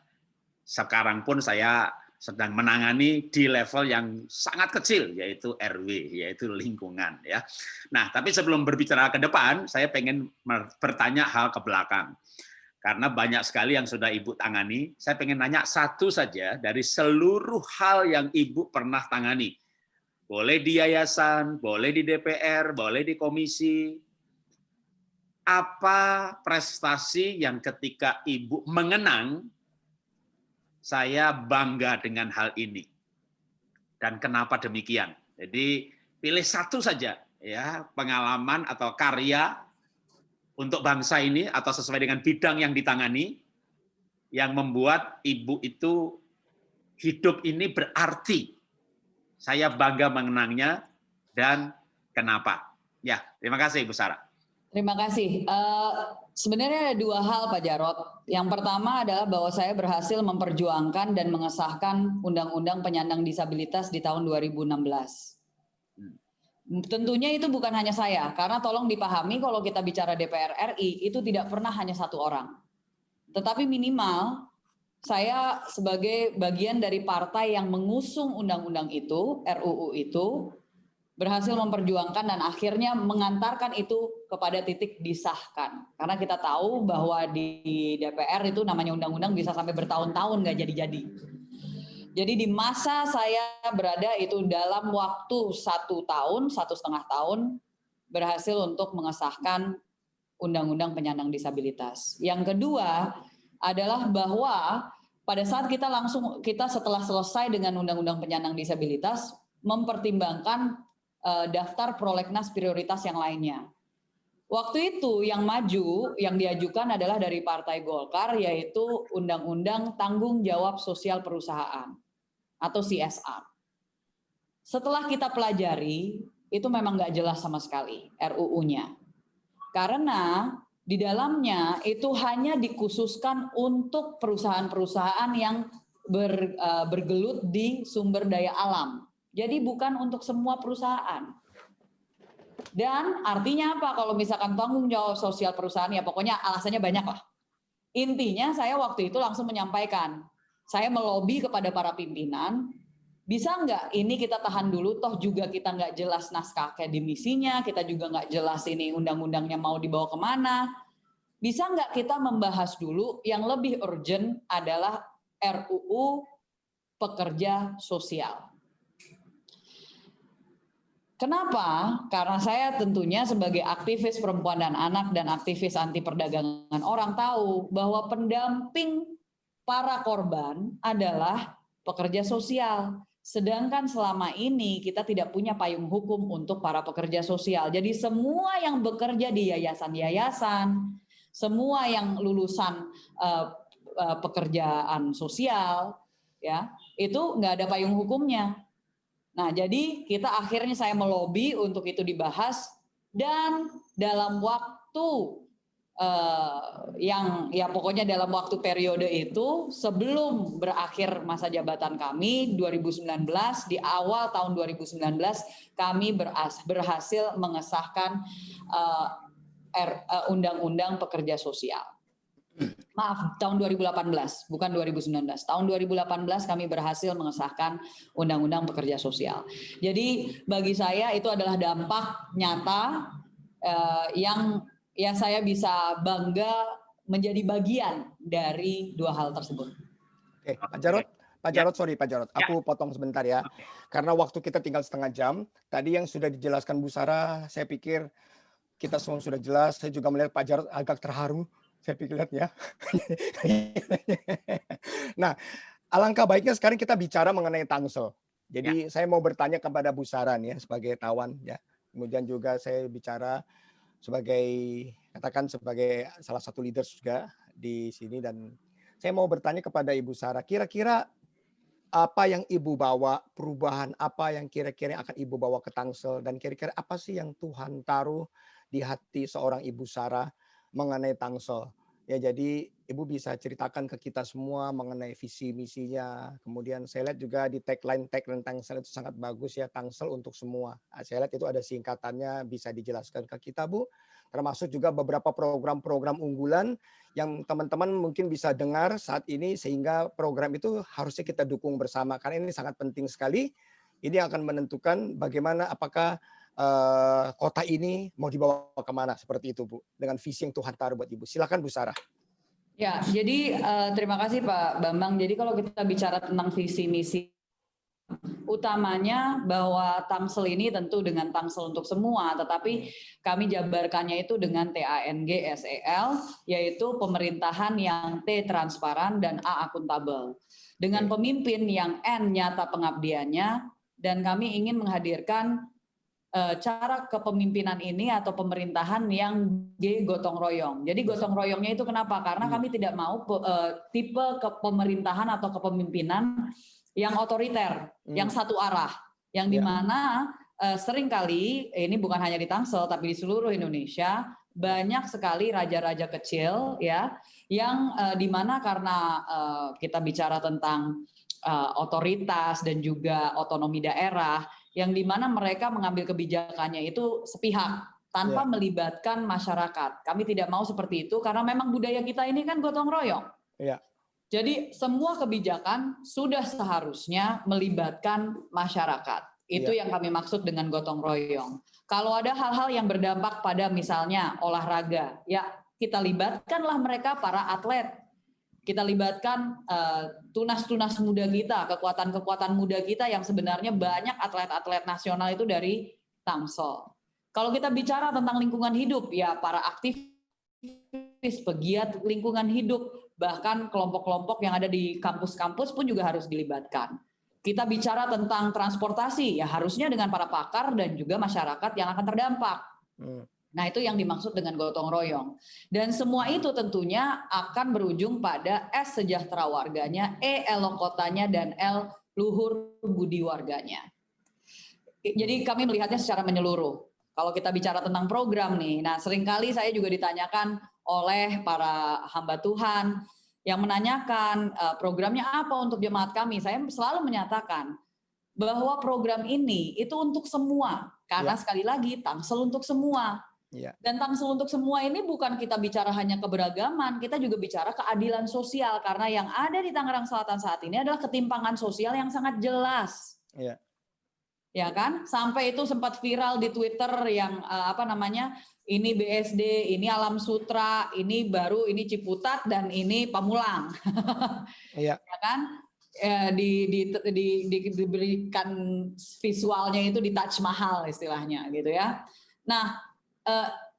sekarang pun saya sedang menangani di level yang sangat kecil, yaitu RW, yaitu lingkungan. Ya. Nah, tapi sebelum berbicara ke depan, saya pengen bertanya hal ke belakang. Karena banyak sekali yang sudah Ibu tangani, saya pengen nanya satu saja dari seluruh hal yang Ibu pernah tangani. Boleh di yayasan, boleh di DPR, boleh di komisi. Apa prestasi yang ketika Ibu mengenang, saya bangga dengan hal ini. Dan kenapa demikian? Jadi pilih satu saja, ya pengalaman atau karya untuk bangsa ini atau sesuai dengan bidang yang ditangani yang membuat Ibu itu hidup ini berarti. Saya bangga mengenangnya dan kenapa. Ya, terima kasih Ibu Sarah. Terima kasih. Sebenarnya ada 2 hal Pak Jarod. Yang pertama adalah bahwa saya berhasil memperjuangkan dan mengesahkan Undang-Undang Penyandang Disabilitas di tahun 2016. Tentunya itu bukan hanya saya, karena tolong dipahami kalau kita bicara DPR RI itu tidak pernah hanya 1 orang. Tetapi minimal saya sebagai bagian dari partai yang mengusung undang-undang itu, RUU itu, berhasil memperjuangkan dan akhirnya mengantarkan itu kepada titik disahkan. Karena kita tahu bahwa di DPR itu namanya undang-undang bisa sampai bertahun-tahun nggak jadi-jadi. Jadi di masa saya berada itu dalam waktu 1 tahun, 1,5 tahun, berhasil untuk mengesahkan Undang-Undang Penyandang Disabilitas. Yang kedua adalah bahwa pada saat kita setelah selesai dengan Undang-Undang Penyandang Disabilitas, mempertimbangkan daftar prolegnas prioritas yang lainnya. Waktu itu yang maju, yang diajukan adalah dari Partai Golkar, yaitu Undang-Undang Tanggung Jawab Sosial Perusahaan atau CSR. Setelah kita pelajari, itu memang nggak jelas sama sekali RUU-nya. Karena di dalamnya itu hanya dikhususkan untuk perusahaan-perusahaan yang bergelut di sumber daya alam. Jadi bukan untuk semua perusahaan. Dan artinya apa kalau misalkan tanggung jawab sosial perusahaan, ya pokoknya alasannya banyak lah. Intinya saya waktu itu langsung menyampaikan, saya melobi kepada para pimpinan, bisa nggak ini kita tahan dulu, toh juga kita nggak jelas naskah akademisinya, kita juga nggak jelas ini undang-undangnya mau dibawa kemana. Bisa nggak kita membahas dulu yang lebih urgent adalah RUU Pekerja Sosial. Kenapa? Karena saya tentunya sebagai aktivis perempuan dan anak dan aktivis anti perdagangan orang tahu bahwa pendamping para korban adalah pekerja sosial. Sedangkan selama ini kita tidak punya payung hukum untuk para pekerja sosial. Jadi semua yang bekerja di yayasan-yayasan, semua yang lulusan pekerjaan sosial, ya itu nggak ada payung hukumnya. Nah, jadi akhirnya saya melobi untuk itu dibahas, dan dalam waktu pokoknya dalam waktu periode itu sebelum berakhir masa jabatan kami 2019, di awal tahun 2019 kami berhasil mengesahkan Undang-Undang Pekerja Sosial. Maaf, tahun 2018, bukan 2019. Tahun 2018 kami berhasil mengesahkan Undang-Undang Pekerja Sosial. Jadi bagi saya itu adalah dampak nyata yang saya bisa bangga menjadi bagian dari dua hal tersebut. Oke, Pak Jarod, aku potong sebentar ya. Karena waktu kita tinggal setengah jam. Tadi yang sudah dijelaskan Bu Sarah, saya pikir kita semua sudah jelas. Saya juga melihat Pak Jarod agak terharu. Saya pikir lihat ya. Nah, alangkah baiknya sekarang kita bicara mengenai Tangsel. Jadi saya mau bertanya kepada Bu Sarah nih ya, sebagai tawan ya. Kemudian juga saya bicara sebagai salah satu leader juga di sini, dan saya mau bertanya kepada Ibu Sarah, kira-kira apa yang Ibu bawa, perubahan apa yang kira-kira akan Ibu bawa ke Tangsel, dan kira-kira apa sih yang Tuhan taruh di hati seorang Ibu Sarah mengenai Tangsel. Ya, jadi Ibu bisa ceritakan ke kita semua mengenai visi misinya. Kemudian saya lihat juga di tagline Tangsel itu sangat bagus ya, Tangsel untuk semua. Saya lihat itu ada singkatannya, bisa dijelaskan ke kita Bu. Termasuk juga beberapa program-program unggulan yang teman-teman mungkin bisa dengar saat ini, sehingga program itu harusnya kita dukung bersama karena ini sangat penting sekali. Ini akan menentukan bagaimana apakah kota ini mau dibawa kemana, seperti itu Bu, dengan visi yang Tuhan taruh buat Ibu. Silakan Bu Sarah. Ya, jadi terima kasih Pak Bambang. Jadi kalau kita bicara tentang visi misi, utamanya bahwa Tangsel ini tentu dengan Tangsel untuk semua, tetapi kami jabarkannya itu dengan TANGSEL, yaitu pemerintahan yang T transparan dan A akuntabel. Dengan pemimpin yang N nyata pengabdiannya, dan kami ingin menghadirkan cara kepemimpinan ini atau pemerintahan yang G gotong royong. Jadi gotong royongnya itu kenapa? Karena kami tidak mau tipe kepemerintahan atau kepemimpinan yang otoriter, yang satu arah, yang dimana seringkali ini bukan hanya di Tangsel tapi di seluruh Indonesia banyak sekali raja-raja kecil ya, yang dimana karena kita bicara tentang otoritas dan juga otonomi daerah, yang dimana mereka mengambil kebijakannya itu sepihak tanpa melibatkan masyarakat. Kami tidak mau seperti itu karena memang budaya kita ini kan gotong royong. Jadi semua kebijakan sudah seharusnya melibatkan masyarakat. Itu yang kami maksud dengan gotong royong. Kalau ada hal-hal yang berdampak pada misalnya olahraga, ya kita libatkanlah mereka para atlet. Kita libatkan tunas-tunas muda kita, kekuatan-kekuatan muda kita yang sebenarnya banyak atlet-atlet nasional itu dari Tangsel. Kalau kita bicara tentang lingkungan hidup, ya para aktivis pegiat lingkungan hidup bahkan kelompok-kelompok yang ada di kampus-kampus pun juga harus dilibatkan. Kita bicara tentang transportasi, ya harusnya dengan para pakar dan juga masyarakat yang akan terdampak. Nah, itu yang dimaksud dengan gotong royong. Dan semua itu tentunya akan berujung pada S sejahtera warganya, E elok kotanya, dan L luhur budi warganya. Jadi kami melihatnya secara menyeluruh. Kalau kita bicara tentang program nih, nah seringkali saya juga ditanyakan oleh para hamba Tuhan yang menanyakan programnya apa untuk jemaat kami. Saya selalu menyatakan bahwa program ini itu untuk semua. Karena sekali lagi Tangsel untuk semua. Dan Tangsel untuk semua ini bukan kita bicara hanya keberagaman, kita juga bicara keadilan sosial. Karena yang ada di Tangerang Selatan saat ini adalah ketimpangan sosial yang sangat jelas. Ya kan? Sampai itu sempat viral di Twitter yang ini BSD, ini Alam Sutra, ini baru, ini Ciputat, dan ini Pamulang. Ya kan? Diberikan visualnya itu di Taj Mahal istilahnya gitu ya. Nah,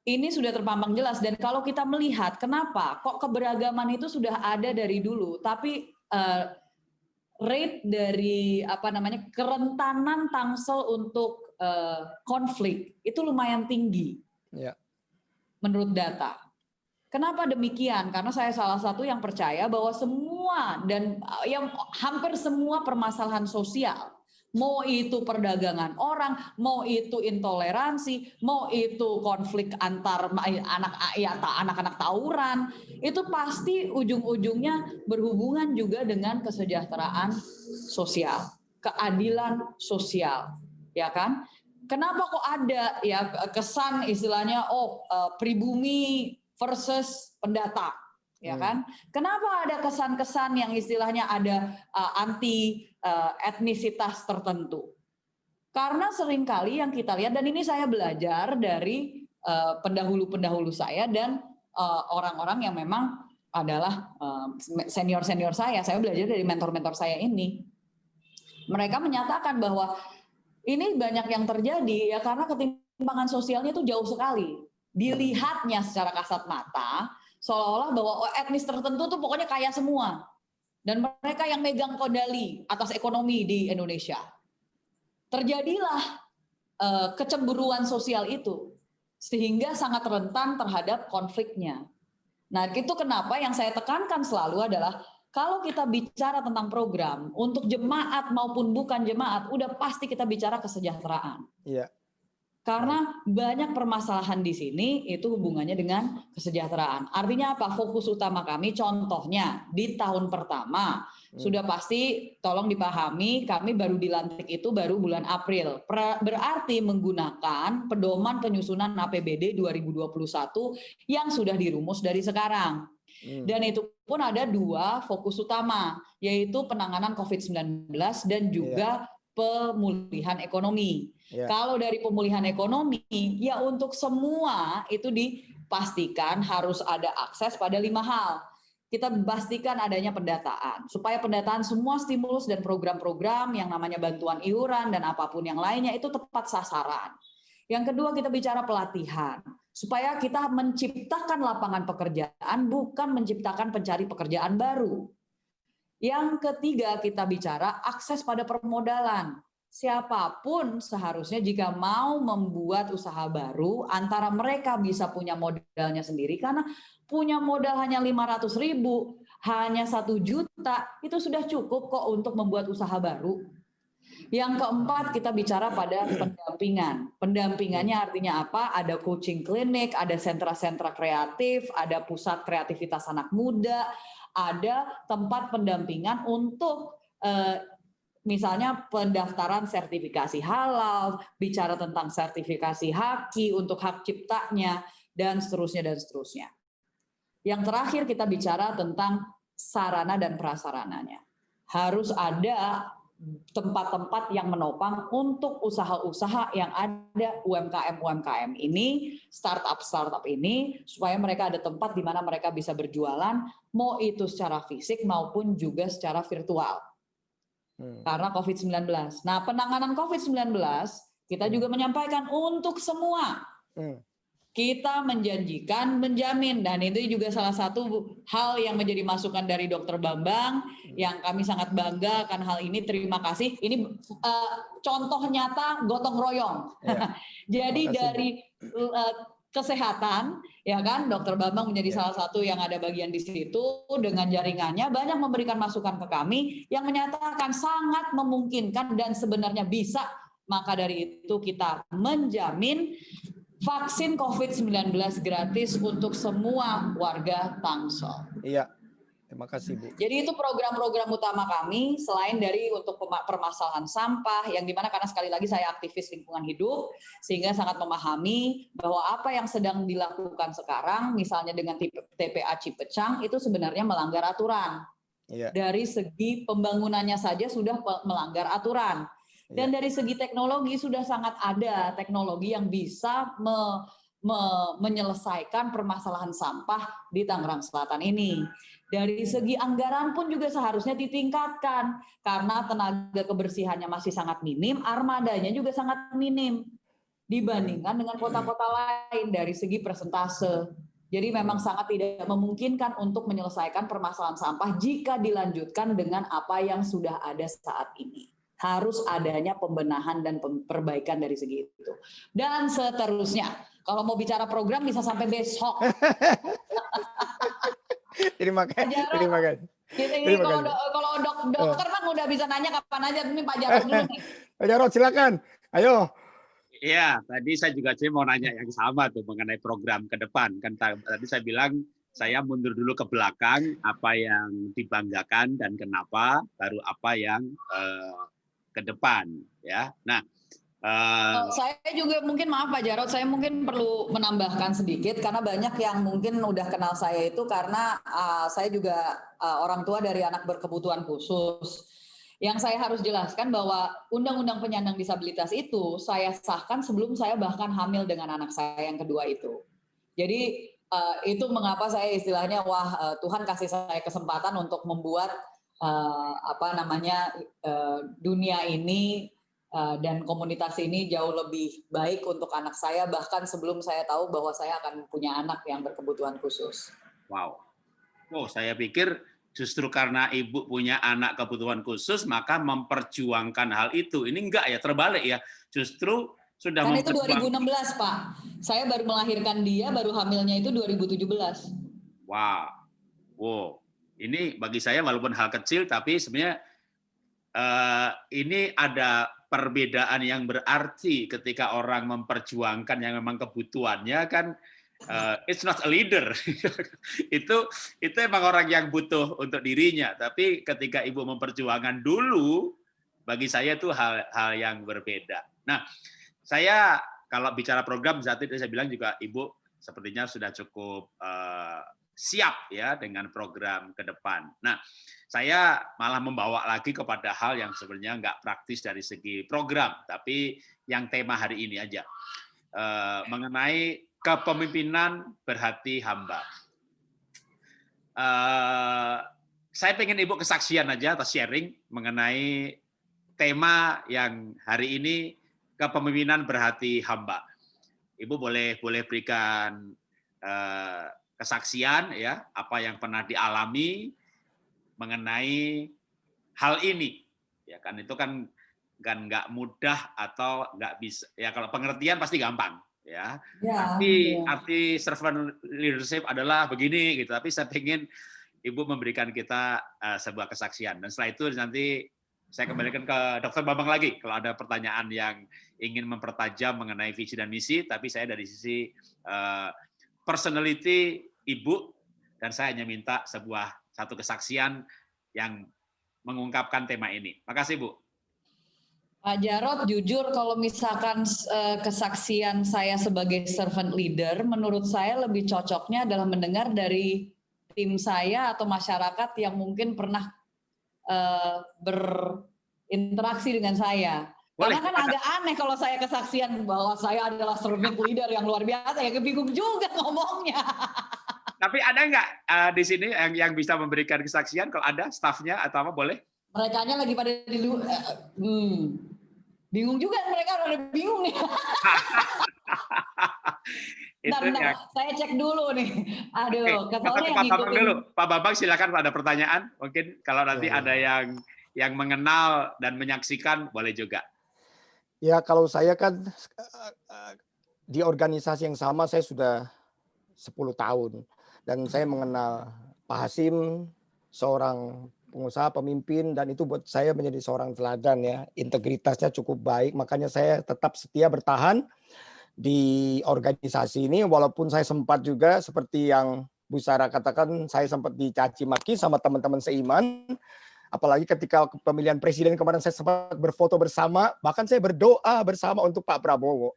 ini sudah terpampang jelas, dan kalau kita melihat kenapa kok keberagaman itu sudah ada dari dulu, tapi rate dari kerentanan Tangsel untuk konflik itu lumayan tinggi menurut data. Kenapa demikian? Karena saya salah satu yang percaya bahwa semua dan yang hampir semua permasalahan sosial, mau itu perdagangan orang, mau itu intoleransi, mau itu konflik antar anak-anak tawuran, itu pasti ujung-ujungnya berhubungan juga dengan kesejahteraan sosial, keadilan sosial, ya kan? Kenapa kok ada ya kesan istilahnya pribumi versus pendata, ya kan? Kenapa ada kesan-kesan yang istilahnya ada anti etnisitas tertentu? Karena seringkali yang kita lihat, dan ini saya belajar dari pendahulu-pendahulu saya dan orang-orang yang memang adalah senior-senior saya belajar dari mentor-mentor saya ini. Mereka menyatakan bahwa ini banyak yang terjadi ya karena ketimpangan sosialnya itu jauh sekali. Dilihatnya secara kasat mata, seolah-olah bahwa etnis tertentu tuh pokoknya kaya semua. Dan mereka yang megang kendali atas ekonomi di Indonesia. Terjadilah kecemburuan sosial itu, sehingga sangat rentan terhadap konfliknya. Nah, itu kenapa yang saya tekankan selalu adalah, kalau kita bicara tentang program, untuk jemaat maupun bukan jemaat, udah pasti kita bicara kesejahteraan. Karena banyak permasalahan di sini itu hubungannya dengan kesejahteraan. Artinya apa? Fokus utama kami contohnya di tahun pertama sudah pasti tolong dipahami kami baru dilantik itu baru bulan April. Berarti menggunakan pedoman penyusunan APBD 2021 yang sudah dirumus dari sekarang. Dan itu pun ada dua fokus utama, yaitu penanganan COVID-19 dan juga pemulihan ekonomi. Kalau dari pemulihan ekonomi, ya untuk semua itu dipastikan harus ada akses pada 5 hal. Kita pastikan adanya pendataan, supaya pendataan semua stimulus dan program-program yang namanya bantuan iuran dan apapun yang lainnya itu tepat sasaran. Yang kedua, kita bicara pelatihan, supaya kita menciptakan lapangan pekerjaan, bukan menciptakan pencari pekerjaan baru. Yang ketiga, kita bicara akses pada permodalan. Siapapun seharusnya jika mau membuat usaha baru, antara mereka bisa punya modalnya sendiri, karena punya modal hanya 500.000, hanya 1 juta, itu sudah cukup kok untuk membuat usaha baru. Yang keempat, kita bicara pada pendampingan. Pendampingannya artinya apa? Ada coaching klinik, ada sentra-sentra kreatif, ada pusat kreativitas anak muda, ada tempat pendampingan untuk misalnya pendaftaran sertifikasi halal, bicara tentang sertifikasi haki untuk hak ciptanya, dan seterusnya dan seterusnya. Yang terakhir kita bicara tentang sarana dan prasarananya. Harus ada tempat-tempat yang menopang untuk usaha-usaha yang ada UMKM ini, startup ini, supaya mereka ada tempat di mana mereka bisa berjualan, mau itu secara fisik maupun juga secara virtual. Karena COVID-19. Nah, penanganan COVID-19 kita juga menyampaikan untuk semua. kita menjanjikan, menjamin, dan itu juga salah satu hal yang menjadi masukan dari Dr. Bambang, yang kami sangat bangga akan hal ini. Terima kasih. Ini contoh nyata gotong royong. Ya. Jadi Terima kasih, dari kesehatan, ya kan, Dr. Bambang menjadi salah satu yang ada bagian di situ dengan jaringannya, banyak memberikan masukan ke kami yang menyatakan sangat memungkinkan dan sebenarnya bisa. Maka dari itu kita menjamin vaksin COVID-19 gratis untuk semua warga Tangsel. Iya, terima kasih Bu. Jadi itu program-program utama kami selain dari untuk permasalahan sampah yang dimana karena sekali lagi saya aktivis lingkungan hidup sehingga sangat memahami bahwa apa yang sedang dilakukan sekarang misalnya dengan TPA Cipecang itu sebenarnya melanggar aturan. Iya. Dari segi pembangunannya saja sudah melanggar aturan. Dan dari segi teknologi sudah sangat ada teknologi yang bisa menyelesaikan permasalahan sampah di Tangerang Selatan ini. Dari segi anggaran pun juga seharusnya ditingkatkan karena tenaga kebersihannya masih sangat minim, armadanya juga sangat minim dibandingkan dengan kota-kota lain dari segi persentase. Jadi memang sangat tidak memungkinkan untuk menyelesaikan permasalahan sampah jika dilanjutkan dengan apa yang sudah ada saat ini. Harus adanya pembenahan dan perbaikan dari segi itu. Dan seterusnya, kalau mau bicara program bisa sampai besok. Terima kasih. Kalau dokter kan udah bisa nanya kapan aja, ini Pak Jarod dulu nih. Pak Jarod silakan, ayo. Iya, tadi saya juga mau nanya yang sama tuh mengenai program ke depan. Kan tadi saya bilang saya mundur dulu ke belakang, apa yang dibanggakan dan kenapa, baru apa yang ke depan, ya. Nah, saya juga mungkin maaf Pak Jarod, saya mungkin perlu menambahkan sedikit karena banyak yang mungkin udah kenal saya itu karena saya juga orang tua dari anak berkebutuhan khusus. Yang saya harus jelaskan bahwa Undang-Undang Penyandang Disabilitas itu saya sahkan sebelum saya bahkan hamil dengan anak saya yang kedua itu. Jadi itu mengapa saya istilahnya Tuhan kasih saya kesempatan untuk membuat dunia ini dan komunitas ini jauh lebih baik untuk anak saya bahkan sebelum saya tahu bahwa saya akan punya anak yang berkebutuhan khusus. Wow. Oh, saya pikir justru karena ibu punya anak kebutuhan khusus maka memperjuangkan hal itu. Ini enggak ya, terbalik ya. Justru sudah kan itu 2016 Pak. Saya baru melahirkan dia, baru hamilnya itu 2017. Wow. Ini bagi saya walaupun hal kecil, tapi sebenarnya ini ada perbedaan yang berarti ketika orang memperjuangkan yang memang kebutuhannya kan, it's not a leader. itu emang orang yang butuh untuk dirinya. Tapi ketika ibu memperjuangkan dulu, bagi saya itu hal yang berbeda. Nah, saya kalau bicara program saat itu saya bilang juga ibu sepertinya sudah cukup siap ya dengan program ke depan. Nah, saya malah membawa lagi kepada hal yang sebenarnya nggak praktis dari segi program, tapi yang tema hari ini aja mengenai kepemimpinan berhati hamba. Saya pengen ibu kesaksian aja atau sharing mengenai tema yang hari ini kepemimpinan berhati hamba. Ibu boleh berikan kesaksian ya apa yang pernah dialami mengenai hal ini ya kan itu kan nggak mudah atau nggak bisa ya kalau pengertian pasti gampang ya, arti servant leadership adalah begini gitu tapi saya ingin ibu memberikan kita sebuah kesaksian dan setelah itu nanti saya kembalikan ke Dr. Bambang lagi kalau ada pertanyaan yang ingin mempertajam mengenai visi dan misi tapi saya dari sisi personality ibu dan saya hanya minta satu kesaksian yang mengungkapkan tema ini. Makasih Bu. Pak Jarod, jujur kalau misalkan kesaksian saya sebagai servant leader, menurut saya lebih cocoknya adalah mendengar dari tim saya atau masyarakat yang mungkin pernah berinteraksi dengan saya. Karena kan agak aneh kalau saya kesaksian bahwa saya adalah servant leader yang luar biasa, ya bingung juga ngomongnya. Tapi ada nggak di sini yang bisa memberikan kesaksian? Kalau ada stafnya atau apa boleh? Merekanya lagi pada di luar. Bingung juga mereka, udah bingung nih. Bentar, saya cek dulu nih. Aduh, Oke, soalnya yang Pak Bambang ngikutin. dulu. Pak Bambang silakan ada pertanyaan. Mungkin kalau nanti ada yang mengenal dan menyaksikan boleh juga. Ya, kalau saya kan di organisasi yang sama saya sudah 10 tahun dan saya mengenal Pak Hasim, seorang pengusaha, pemimpin, dan itu buat saya menjadi seorang teladan ya. Integritasnya cukup baik, makanya saya tetap setia bertahan di organisasi ini walaupun saya sempat juga seperti yang Bu Sarah katakan, saya sempat dicaci maki sama teman-teman seiman. Apalagi ketika pemilihan presiden kemarin saya sempat berfoto bersama, bahkan saya berdoa bersama untuk Pak Prabowo,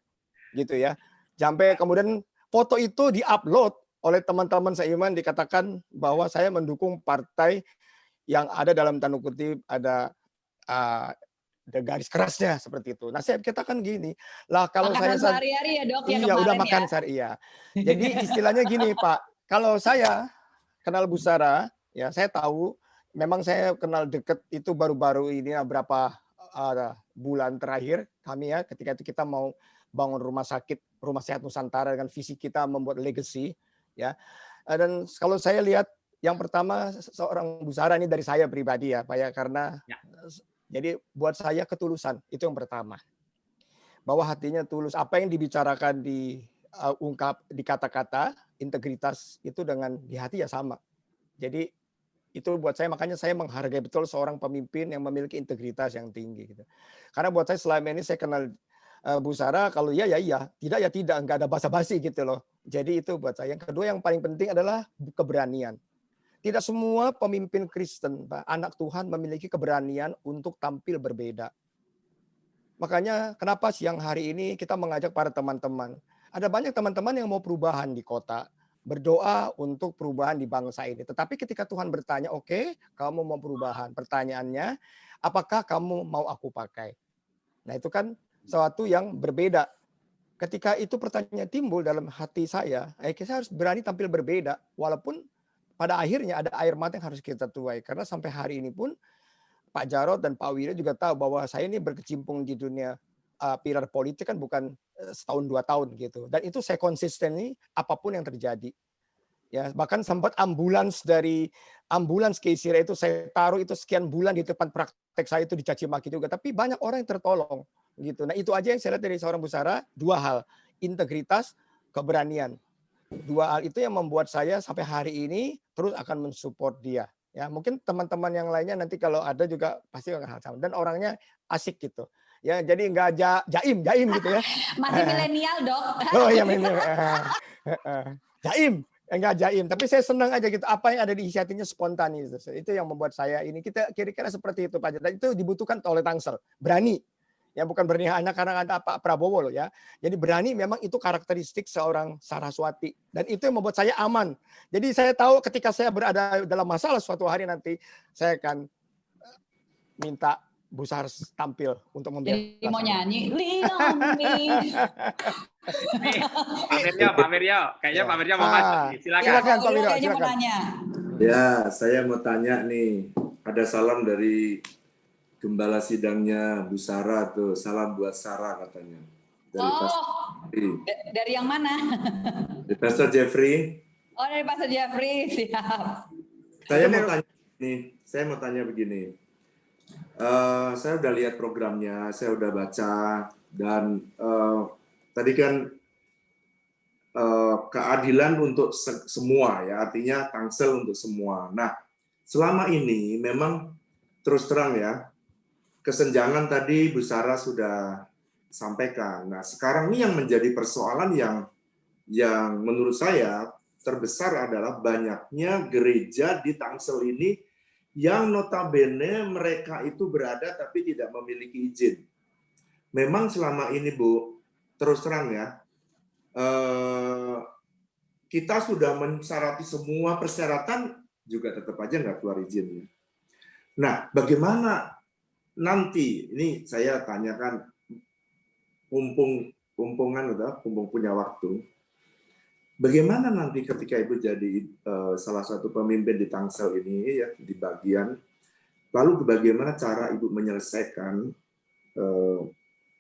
gitu ya. Sampai kemudian foto itu diupload oleh teman-teman seiman, dikatakan bahwa saya mendukung partai yang ada dalam tanda kutip ada garis kerasnya seperti itu. Nah, saya katakan gini, lah kalau makanan saya sehari-hari ya, Dok, ya iya udah kemarin makan ya. sehari iya. Jadi istilahnya gini, Pak, kalau saya kenal Bu Sarah, ya saya tahu memang saya kenal dekat itu baru-baru ini berapa bulan terakhir kami ya ketika itu kita mau bangun rumah sehat Nusantara dengan visi kita membuat legacy ya. Dan kalau saya lihat yang pertama seorang Bu Sarah ini dari saya pribadi ya Pak ya, karena jadi buat saya ketulusan itu yang pertama. Bahwa hatinya tulus, apa yang dibicarakan ungkap di kata-kata, integritas itu dengan di hati ya sama. Jadi itu buat saya, makanya saya menghargai betul seorang pemimpin yang memiliki integritas yang tinggi gitu. Karena buat saya selama ini saya kenal Bu Sarah, kalau iya ya iya, tidak ya tidak, enggak ada basa-basi gitu loh. Jadi itu buat saya. Yang kedua yang paling penting adalah keberanian. Tidak semua pemimpin Kristen, Pak, anak Tuhan memiliki keberanian untuk tampil berbeda. Makanya kenapa siang hari ini kita mengajak para teman-teman. Ada banyak teman-teman yang mau perubahan di kota, berdoa untuk perubahan di bangsa ini. Tetapi ketika Tuhan bertanya, oke, kamu mau perubahan. Pertanyaannya, apakah kamu mau aku pakai? Nah itu kan sesuatu yang berbeda. Ketika itu pertanyaan timbul dalam hati saya kita harus berani tampil berbeda. Walaupun pada akhirnya ada air mata yang harus kita tuai. Karena sampai hari ini pun Pak Jarod dan Pak Wira juga tahu bahwa saya ini berkecimpung di dunia pilar politik kan bukan setahun 2 tahun gitu. Dan itu saya konsisten nih apapun yang terjadi. Ya, bahkan sempat ambulans Keisira itu saya taruh itu sekian bulan di depan praktek saya itu dicaci maki juga. Tapi banyak orang yang tertolong gitu. Nah itu aja yang saya lihat dari seorang Bu Sarah, 2 hal, integritas, keberanian. 2 hal itu yang membuat saya sampai hari ini terus akan mensupport dia. Ya, mungkin teman-teman yang lainnya nanti kalau ada juga pasti akan hal sama. Dan orangnya asik gitu. Ya, jadi enggak jaim gitu ya. Masih milenial, Dok. Oh iya milenial. Jaim, enggak jaim. Tapi saya senang aja gitu. Apa yang ada di isi hatinya spontan itu. Itu yang membuat saya ini kita kira-kira seperti itu Pak. Dan itu dibutuhkan oleh Tangsel. Berani. Ya bukan berani hanya karena ada Pak Prabowo loh ya. Jadi berani memang itu karakteristik seorang Saraswati. Dan itu yang membuat saya aman. Jadi saya tahu ketika saya berada dalam masalah suatu hari nanti, saya akan minta Bu Sarah tampil untuk membela. Jadi mau nyanyi, Lean on me. Pak Miryo. Kayaknya Pak Miryo mau masuk. Silakan Pak Miryo, silakan. Ya, saya mau tanya nih. Ada salam dari Gembala sidangnya Bu Sarah tuh, salam buat Sarah katanya. Dari yang mana? Dari Pastor Jeffrey. Oh, dari Pastor Jeffrey, siap. Saya mau tanya begini. Saya udah lihat programnya, saya udah baca, dan tadi kan keadilan untuk semua ya, artinya Tangsel untuk semua. Nah, selama ini memang terus terang ya, kesenjangan tadi Bu Sarah sudah sampaikan. Nah, sekarang ini yang menjadi persoalan yang menurut saya terbesar adalah banyaknya gereja di Tangsel ini yang notabene mereka itu berada tapi tidak memiliki izin. Memang selama ini Bu, terus terang ya, kita sudah mensyaratkan semua persyaratan juga tetap aja nggak keluar izin. Nah, bagaimana nanti, ini saya tanyakan mumpung punya waktu, bagaimana nanti ketika Ibu jadi salah satu pemimpin di Tangsel ini ya, di bagian, lalu bagaimana cara Ibu menyelesaikan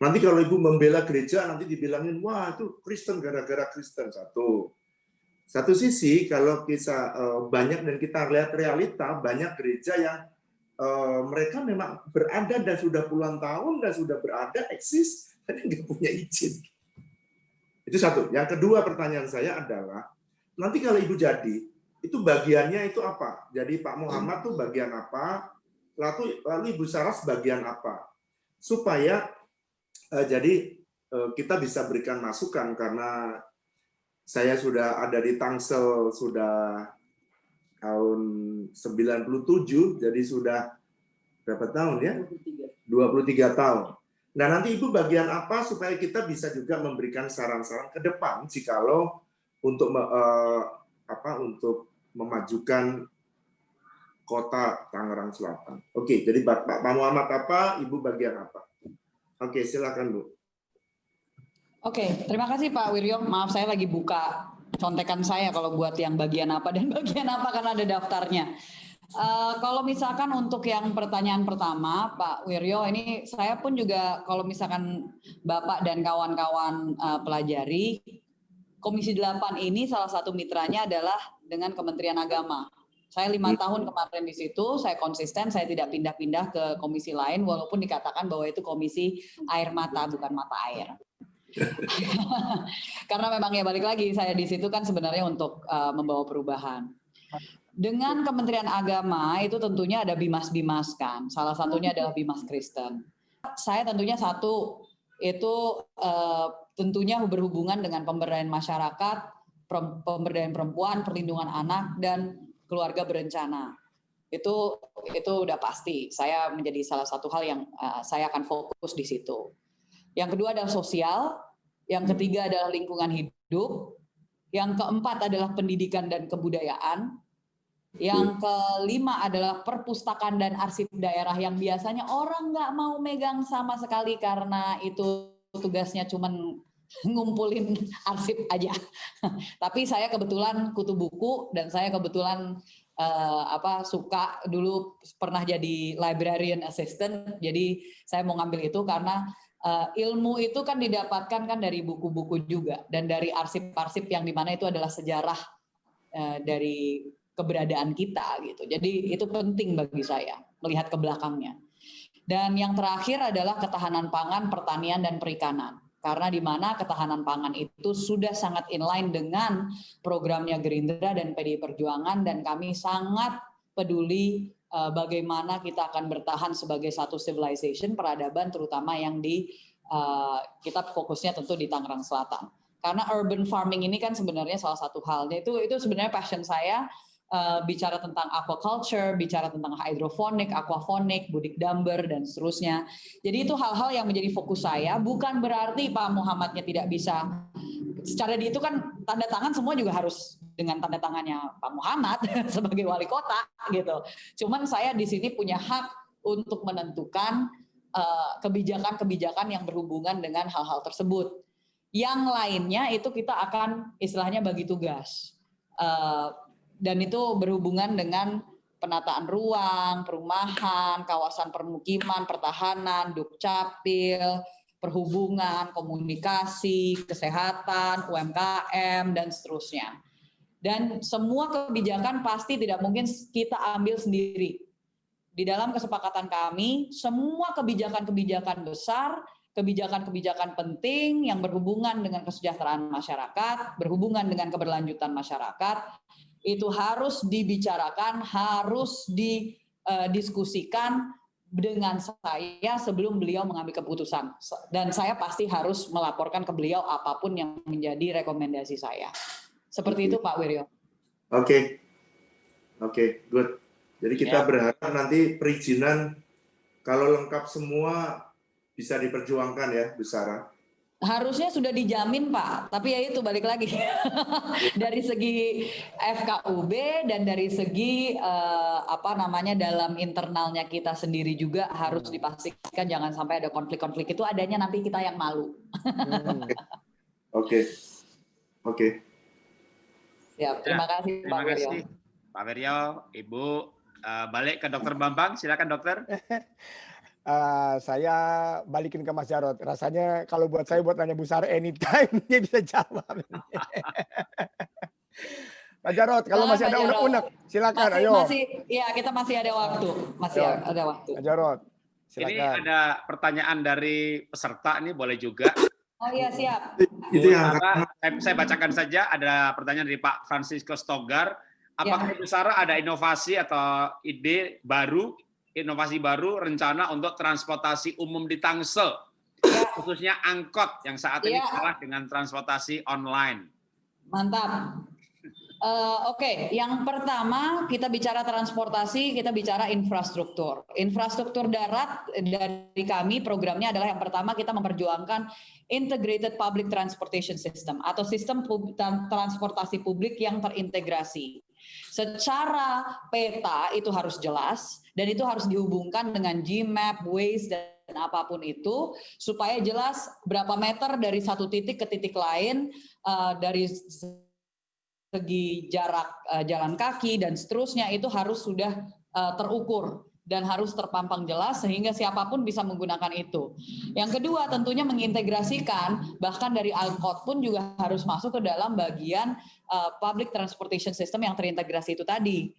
Nanti kalau ibu membela gereja, nanti dibilangin, wah itu Kristen gara-gara Kristen. Satu sisi, kalau kita banyak dan kita lihat realita, banyak gereja yang mereka memang berada dan sudah puluhan tahun dan sudah berada, eksis, tapi nggak punya izin. Itu satu. Yang kedua pertanyaan saya adalah, nanti kalau ibu jadi, itu bagiannya itu apa? Jadi Pak Muhammad tuh bagian apa? Lalu Ibu Saras bagian apa? Supaya jadi kita bisa berikan masukan, karena saya sudah ada di Tangsel sudah tahun 97, jadi sudah berapa tahun ya? 23 tahun. Nah, nanti Ibu bagian apa supaya kita bisa juga memberikan saran-saran ke depan jikalau untuk untuk memajukan kota Tangerang Selatan. Oke, jadi Pak Muhammad apa, Ibu bagian apa? Oke, silakan Bu. Oke, terima kasih Pak Wiryo. Maaf saya lagi buka contekan saya kalau buat yang bagian apa dan bagian apa karena ada daftarnya. Kalau misalkan untuk yang pertanyaan pertama, Pak Wiryo, ini saya pun juga kalau misalkan Bapak dan kawan-kawan pelajari, Komisi 8 ini salah satu mitranya adalah dengan Kementerian Agama. Saya 5 tahun kemarin di situ, saya konsisten, saya tidak pindah-pindah ke komisi lain, walaupun dikatakan bahwa itu komisi air mata, bukan mata air. Karena memang ya balik lagi, saya di situ kan sebenarnya untuk membawa perubahan. Dengan Kementerian Agama itu tentunya ada bimas-bimas kan, salah satunya adalah Bimas Kristen. Saya tentunya satu, itu tentunya berhubungan dengan pemberdayaan masyarakat, pemberdayaan perempuan, perlindungan anak, dan keluarga berencana. Itu udah pasti. Saya menjadi salah satu hal yang saya akan fokus di situ. Yang kedua adalah sosial, yang ketiga adalah lingkungan hidup, yang keempat adalah pendidikan dan kebudayaan, yang kelima adalah perpustakaan dan arsip daerah yang biasanya orang nggak mau megang sama sekali karena itu tugasnya cuman ngumpulin arsip aja. Tapi saya kebetulan kutu buku dan saya kebetulan suka dulu pernah jadi librarian assistant. Jadi saya mau ngambil itu karena ilmu itu kan didapatkan kan dari buku-buku juga dan dari arsip-arsip yang dimana itu adalah sejarah dari keberadaan kita gitu. Jadi itu penting bagi saya melihat ke belakangnya. Dan yang terakhir adalah ketahanan pangan, pertanian dan perikanan. Karena di mana ketahanan pangan itu sudah sangat inline dengan programnya Gerindra dan PDI Perjuangan dan kami sangat peduli bagaimana kita akan bertahan sebagai satu civilization peradaban terutama yang di kita fokusnya tentu di Tangerang Selatan. Karena urban farming ini kan sebenarnya salah satu halnya itu sebenarnya passion saya. Bicara tentang aquaculture, bicara tentang hidroponik, aquaponik, budik damber, dan seterusnya. Jadi itu hal-hal yang menjadi fokus saya, bukan berarti Pak Muhammadnya tidak bisa. Secara itu kan tanda tangan semua juga harus dengan tanda tangannya Pak Muhammad sebagai wali kota gitu. Cuman saya di sini punya hak untuk menentukan kebijakan-kebijakan yang berhubungan dengan hal-hal tersebut. Yang lainnya itu kita akan istilahnya bagi tugas. Dan itu berhubungan dengan penataan ruang, perumahan, kawasan permukiman, pertahanan, Dukcapil, perhubungan, komunikasi, kesehatan, UMKM, dan seterusnya. Dan semua kebijakan pasti tidak mungkin kita ambil sendiri. Di dalam kesepakatan kami, semua kebijakan-kebijakan besar, kebijakan-kebijakan penting yang berhubungan dengan kesejahteraan masyarakat, berhubungan dengan keberlanjutan masyarakat, itu harus dibicarakan, harus didiskusikan dengan saya sebelum beliau mengambil keputusan. Dan saya pasti harus melaporkan ke beliau apapun yang menjadi rekomendasi saya. Seperti itu Pak Wiryo. Oke, good. Jadi kita berharap nanti perizinan kalau lengkap semua bisa diperjuangkan ya, Bu Sarah. Harusnya sudah dijamin Pak, tapi ya itu balik lagi dari segi FKUB dan dari segi dalam internalnya kita sendiri juga harus dipastikan jangan sampai ada konflik-konflik itu adanya nanti kita yang malu. Oke. Ya, terima kasih Pak Wiryo. Pak Wiryo, Ibu balik ke Dokter Bambang, silakan dokter. Saya balikin ke Mas Jarod. Rasanya kalau buat saya buat nanya Bu Sara anytime dia bisa jawab. Pak Jarod, kalau masih ada unek-unek, silakan. Ayo. Ya, kita masih ada waktu. Masih ada waktu. Pak Jarod, silakan. Ini ada pertanyaan dari peserta nih, boleh juga. Oh iya, siap. Itu yang Saya bacakan saja. Ada pertanyaan dari Pak Francisco Stogar. Apakah Ibu Sara ada inovasi atau ide baru, inovasi baru, rencana untuk transportasi umum di Tangsel, khususnya angkot yang saat ini kalah dengan transportasi online? Mantap. Oke, yang pertama kita bicara transportasi, kita bicara infrastruktur. Infrastruktur darat dari kami programnya adalah yang pertama kita memperjuangkan Integrated Public Transportation System atau sistem transportasi publik yang terintegrasi. Secara peta itu harus jelas dan itu harus dihubungkan dengan GMap, Waze dan apapun itu supaya jelas berapa meter dari satu titik ke titik lain dari segi jarak jalan kaki dan seterusnya itu harus sudah terukur dan harus terpampang jelas sehingga siapapun bisa menggunakan itu. Yang kedua tentunya mengintegrasikan bahkan dari angkot pun juga harus masuk ke dalam bagian public transportation system yang terintegrasi itu tadi.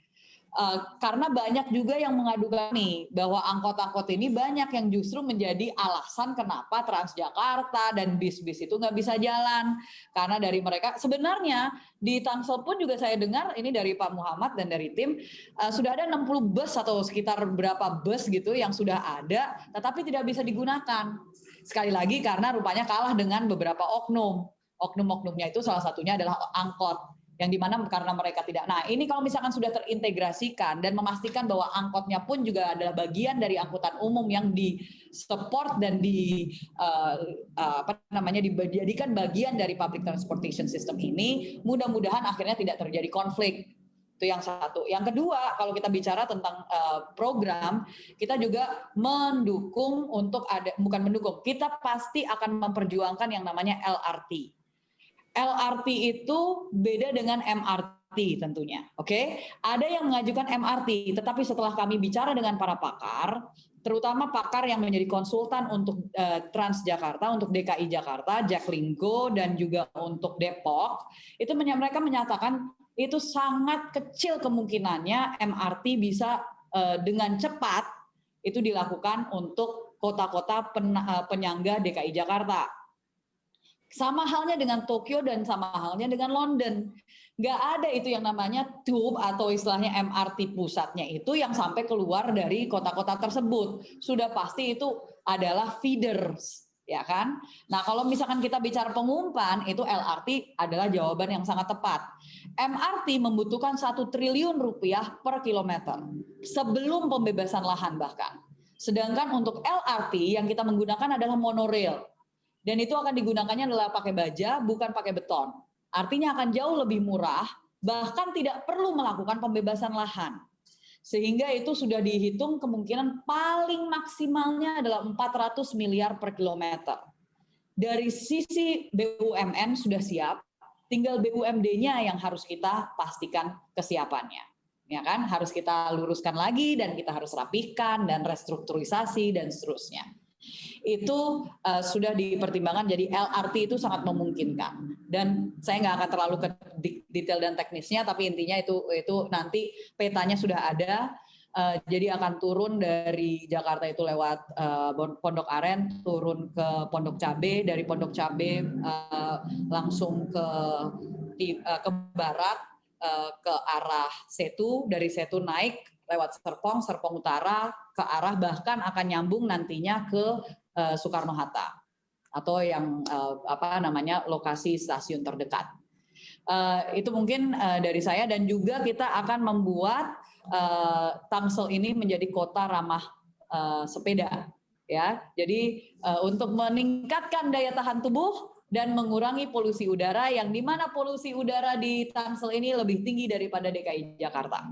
Karena banyak juga yang mengadukan nih bahwa angkot-angkot ini banyak yang justru menjadi alasan kenapa Transjakarta dan bis-bis itu nggak bisa jalan. Karena dari mereka, sebenarnya di Tangsel pun juga saya dengar, ini dari Pak Muhammad dan dari tim, sudah ada 60 bus atau sekitar berapa bus gitu yang sudah ada, tetapi tidak bisa digunakan. Sekali lagi karena rupanya kalah dengan beberapa oknum. Oknum-oknumnya itu salah satunya adalah angkot. Yang dimana karena mereka tidak. Nah ini kalau misalkan sudah terintegrasikan dan memastikan bahwa angkotnya pun juga adalah bagian dari angkutan umum yang di-support dan dijadikan bagian dari public transportation system ini, mudah-mudahan akhirnya tidak terjadi konflik. Itu yang satu. Yang kedua, kalau kita bicara tentang program, kita juga mendukung untuk bukan mendukung, kita pasti akan memperjuangkan yang namanya LRT. LRT itu beda dengan MRT tentunya, oke? Ada yang mengajukan MRT, tetapi setelah kami bicara dengan para pakar, terutama pakar yang menjadi konsultan untuk Transjakarta, untuk DKI Jakarta, Jaklinggo, dan juga untuk Depok, itu mereka menyatakan itu sangat kecil kemungkinannya MRT bisa dengan cepat itu dilakukan untuk kota-kota penyangga DKI Jakarta. Sama halnya dengan Tokyo dan sama halnya dengan London. Nggak ada itu yang namanya tube atau istilahnya MRT pusatnya itu yang sampai keluar dari kota-kota tersebut. Sudah pasti itu adalah feeders, ya kan? Nah, kalau misalkan kita bicara pengumpan, itu LRT adalah jawaban yang sangat tepat. MRT membutuhkan 1 triliun rupiah per kilometer sebelum pembebasan lahan bahkan. Sedangkan untuk LRT yang kita menggunakan adalah monorail. Dan itu akan digunakannya adalah pakai baja, bukan pakai beton. Artinya akan jauh lebih murah, bahkan tidak perlu melakukan pembebasan lahan. Sehingga itu sudah dihitung kemungkinan paling maksimalnya adalah 400 miliar per kilometer. Dari sisi BUMN sudah siap, tinggal BUMD-nya yang harus kita pastikan kesiapannya. Ya kan? Harus kita luruskan lagi dan kita harus rapihkan dan restrukturisasi dan seterusnya. Itu sudah dipertimbangkan, jadi LRT itu sangat memungkinkan dan saya nggak akan terlalu ke detail dan teknisnya, tapi intinya itu nanti petanya sudah ada. Jadi akan turun dari Jakarta itu lewat Pondok Aren, turun ke Pondok Cabe, dari Pondok Cabe langsung ke barat ke arah Setu, dari Setu naik lewat Serpong Utara ke arah bahkan akan nyambung nantinya ke Soekarno-Hatta atau yang lokasi stasiun terdekat. Itu mungkin dari saya, dan juga kita akan membuat Tangsel ini menjadi kota ramah sepeda, ya. Jadi untuk meningkatkan daya tahan tubuh dan mengurangi polusi udara, yang dimana polusi udara di Tangsel ini lebih tinggi daripada DKI Jakarta.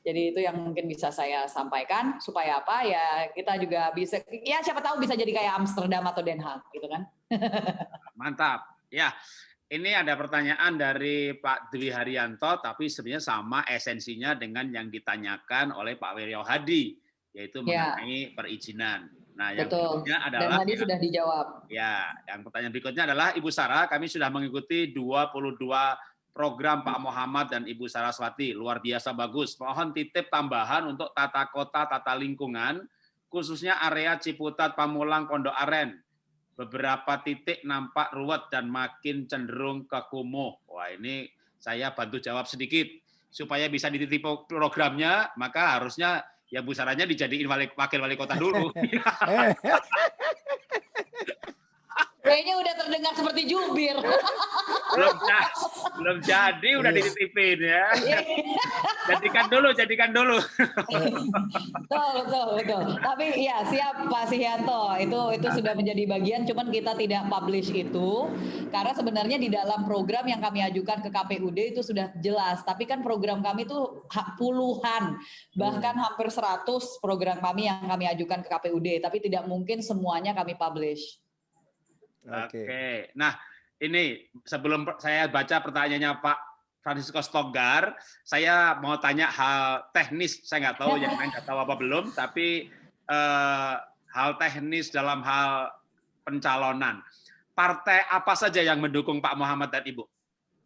Jadi itu yang mungkin bisa saya sampaikan, supaya apa ya, kita juga bisa, ya siapa tahu bisa jadi kayak Amsterdam atau Den Haag gitu kan. Mantap. Ya, ini ada pertanyaan dari Pak Dwi Haryanto, tapi sebenarnya sama esensinya dengan yang ditanyakan oleh Pak Wiryo Hadi. yaitu Ya. mengenai perizinan. Nah, yang Betul. berikutnya Dan adalah tadi sudah dijawab. ya, yang pertanyaan berikutnya adalah Ibu Sarah, kami sudah mengikuti 22 program Pak Muhammad dan Ibu Saraswati, luar biasa bagus. Mohon titip tambahan untuk tata kota, tata lingkungan, khususnya area Ciputat, Pamulang, Pondok Aren. Beberapa titik nampak ruwet dan makin cenderung ke kumuh. Wah, ini saya bantu jawab sedikit. Supaya bisa dititip programnya, maka harusnya ya Bu Sarahnya dijadiin wakil wali kota dulu. Kayaknya udah terdengar seperti jubir. belum jadi udah dititipin ya. Jadikan dulu. Betul. Tapi ya siap Pak Sihanto, itu sudah menjadi bagian, cuman kita tidak publish itu karena sebenarnya di dalam program yang kami ajukan ke KPUD itu sudah jelas. Tapi kan program kami itu puluhan, bahkan hampir 100 program kami yang kami ajukan ke KPUD, tapi tidak mungkin semuanya kami publish. Oke. Nah, ini sebelum saya baca pertanyaannya Pak Francisco Stogar, saya mau tanya hal teknis. Saya nggak tahu yang lain nggak tahu apa belum, tapi hal teknis dalam hal pencalonan. Partai apa saja yang mendukung Pak Muhammad dan Ibu?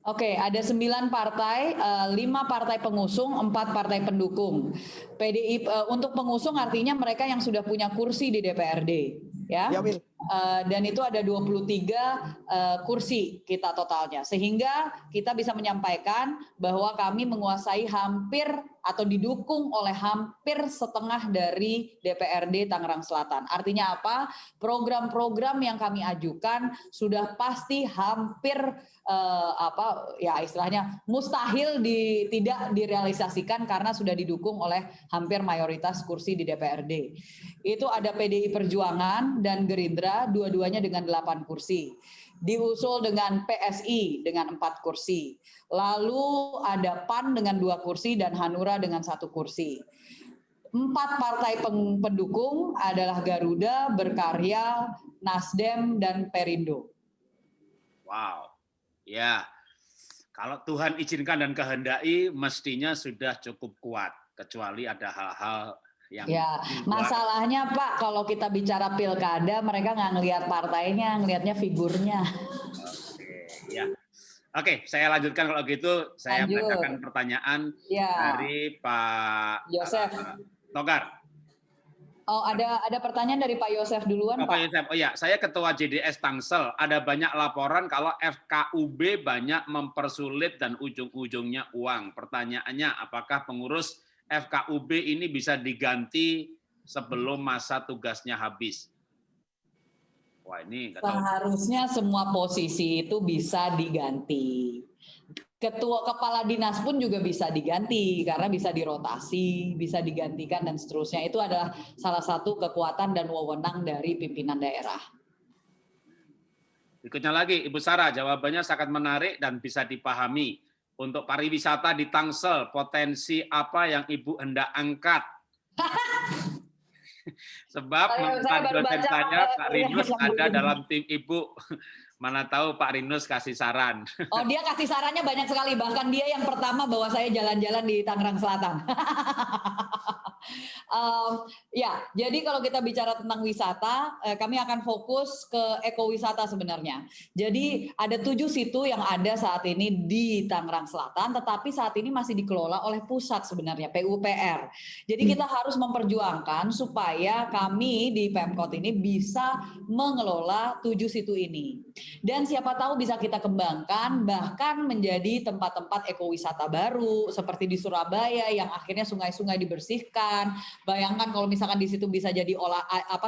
Oke, ada 9 partai, 5 partai pengusung, 4 partai pendukung. Untuk pengusung artinya mereka yang sudah punya kursi di DPRD, ya. Dan itu ada 23 kursi kita totalnya. Sehingga kita bisa menyampaikan bahwa kami menguasai hampir atau didukung oleh hampir setengah dari DPRD Tangerang Selatan. Artinya apa? Program-program yang kami ajukan sudah pasti hampir istilahnya mustahil tidak direalisasikan karena sudah didukung oleh hampir mayoritas kursi di DPRD. Itu ada PDI Perjuangan dan Gerindra, dua-duanya dengan 8 kursi. Diusul dengan PSI dengan 4 kursi. Lalu ada PAN dengan 2 kursi dan Hanura dengan 1 kursi. 4 partai pendukung adalah Garuda, Berkarya, Nasdem, dan Perindo. Wow. Ya, kalau Tuhan izinkan dan kehendaki, mestinya sudah cukup kuat. Kecuali ada hal-hal yang... Ya, masalahnya Pak, kalau kita bicara pilkada, mereka nggak ngelihat partainya, ngelihatnya figurnya. Oke, saya lanjutkan kalau gitu. Saya bacakan pertanyaan dari Pak Yosef Togar. Oh, ada pertanyaan dari Pak Yosef duluan, Pak. Pak Yosef, oh ya, saya Ketua JDS Tangsel. Ada banyak laporan kalau FKUB banyak mempersulit dan ujung-ujungnya uang. Pertanyaannya, apakah pengurus FKUB ini bisa diganti sebelum masa tugasnya habis? Wah, ini nggak tahu. Seharusnya semua posisi itu bisa diganti. Ketua kepala dinas pun juga bisa diganti karena bisa dirotasi, bisa digantikan dan seterusnya. Itu adalah salah satu kekuatan dan wewenang dari pimpinan daerah. Berikutnya lagi, Ibu Sarah, jawabannya sangat menarik dan bisa dipahami. Untuk pariwisata di Tangsel, potensi apa yang Ibu hendak angkat? Sebab mantan dosen saya, Pak Rinus, ada dalam tim Ibu. Mana tahu Pak Rinus kasih saran. Oh, dia kasih sarannya banyak sekali. Bahkan dia yang pertama bawa saya jalan-jalan di Tangerang Selatan. Ya, jadi kalau kita bicara tentang wisata, kami akan fokus ke ekowisata sebenarnya. Jadi ada 7 situ yang ada saat ini di Tangerang Selatan, tetapi saat ini masih dikelola oleh pusat sebenarnya, PUPR. Jadi kita harus memperjuangkan supaya kami di Pemkot ini bisa mengelola 7 situ ini. Dan siapa tahu bisa kita kembangkan bahkan menjadi tempat-tempat ekowisata baru seperti di Surabaya yang akhirnya sungai-sungai dibersihkan. Bayangkan kalau misalkan di situ bisa jadi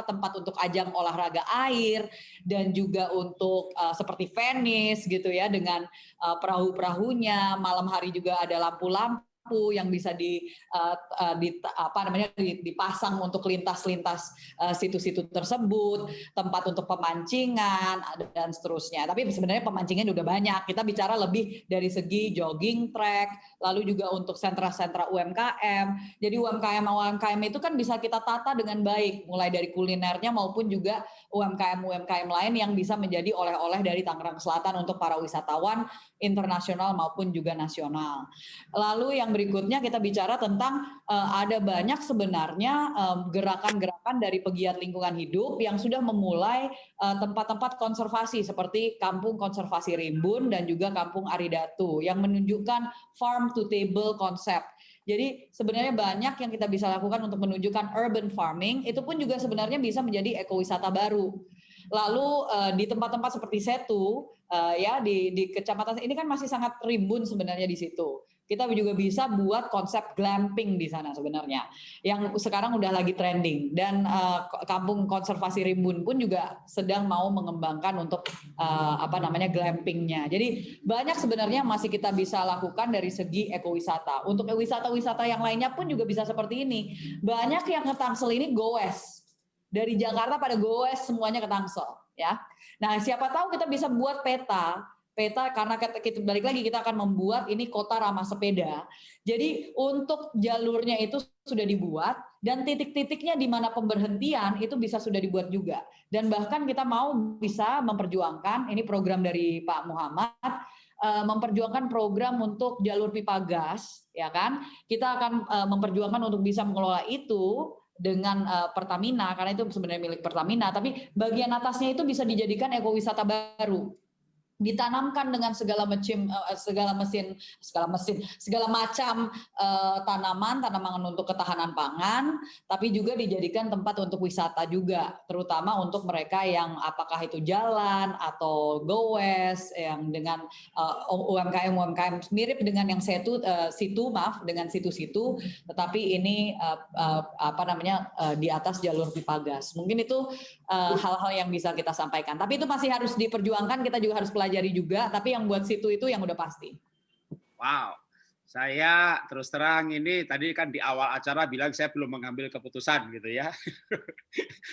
tempat untuk ajang olahraga air dan juga untuk seperti Venice gitu ya dengan perahu-perahunya, malam hari juga ada lampu-lampu yang bisa dipasang untuk lintas-lintas situ-situ tersebut, tempat untuk pemancingan dan seterusnya. Tapi sebenarnya pemancingan udah banyak. Kita bicara lebih dari segi jogging track, lalu juga untuk sentra-sentra UMKM. Jadi UMKM itu kan bisa kita tata dengan baik, mulai dari kulinernya maupun juga UMKM lain yang bisa menjadi oleh-oleh dari Tangerang Selatan untuk para wisatawan internasional maupun juga nasional. Lalu yang berikutnya kita bicara tentang ada banyak sebenarnya gerakan-gerakan dari pegiat lingkungan hidup yang sudah memulai tempat-tempat konservasi seperti Kampung Konservasi Rimbun dan juga Kampung Aridatu yang menunjukkan farm to table konsep. Jadi sebenarnya banyak yang kita bisa lakukan untuk menunjukkan urban farming, itu pun juga sebenarnya bisa menjadi ekowisata baru. Lalu di tempat-tempat seperti Setu, ya di kecamatan ini kan masih sangat rimbun sebenarnya di situ. Kita juga bisa buat konsep glamping di sana sebenarnya, yang sekarang udah lagi trending. Dan Kampung Konservasi Rimbun pun juga sedang mau mengembangkan untuk glampingnya. Jadi banyak sebenarnya masih kita bisa lakukan dari segi ekowisata. Untuk wisata-wisata yang lainnya pun juga bisa seperti ini. Banyak yang ke Tangsel ini goes. Dari Jakarta pada goes semuanya ke Tangsel, ya. Nah, siapa tahu kita bisa buat peta karena kita balik lagi kita akan membuat ini kota ramah sepeda. Jadi untuk jalurnya itu sudah dibuat dan titik-titiknya di mana pemberhentian itu bisa sudah dibuat juga. Dan bahkan kita mau bisa memperjuangkan, ini program dari Pak Muhammad, memperjuangkan program untuk jalur pipa gas, ya kan? Kita akan memperjuangkan untuk bisa mengelola itu dengan Pertamina, karena itu sebenarnya milik Pertamina, tapi bagian atasnya itu bisa dijadikan ekowisata baru. Ditanamkan dengan segala macam tanaman untuk ketahanan pangan, tapi juga dijadikan tempat untuk wisata juga, terutama untuk mereka yang apakah itu jalan atau goes yang dengan UMKM mirip dengan yang dengan situ-situ, tetapi ini di atas jalur pipa gas. Mungkin itu hal-hal yang bisa kita sampaikan. Tapi itu masih harus diperjuangkan, kita juga harus pelajari juga, tapi yang buat situ itu yang udah pasti. Wow, saya terus terang ini tadi kan di awal acara bilang saya belum mengambil keputusan gitu ya.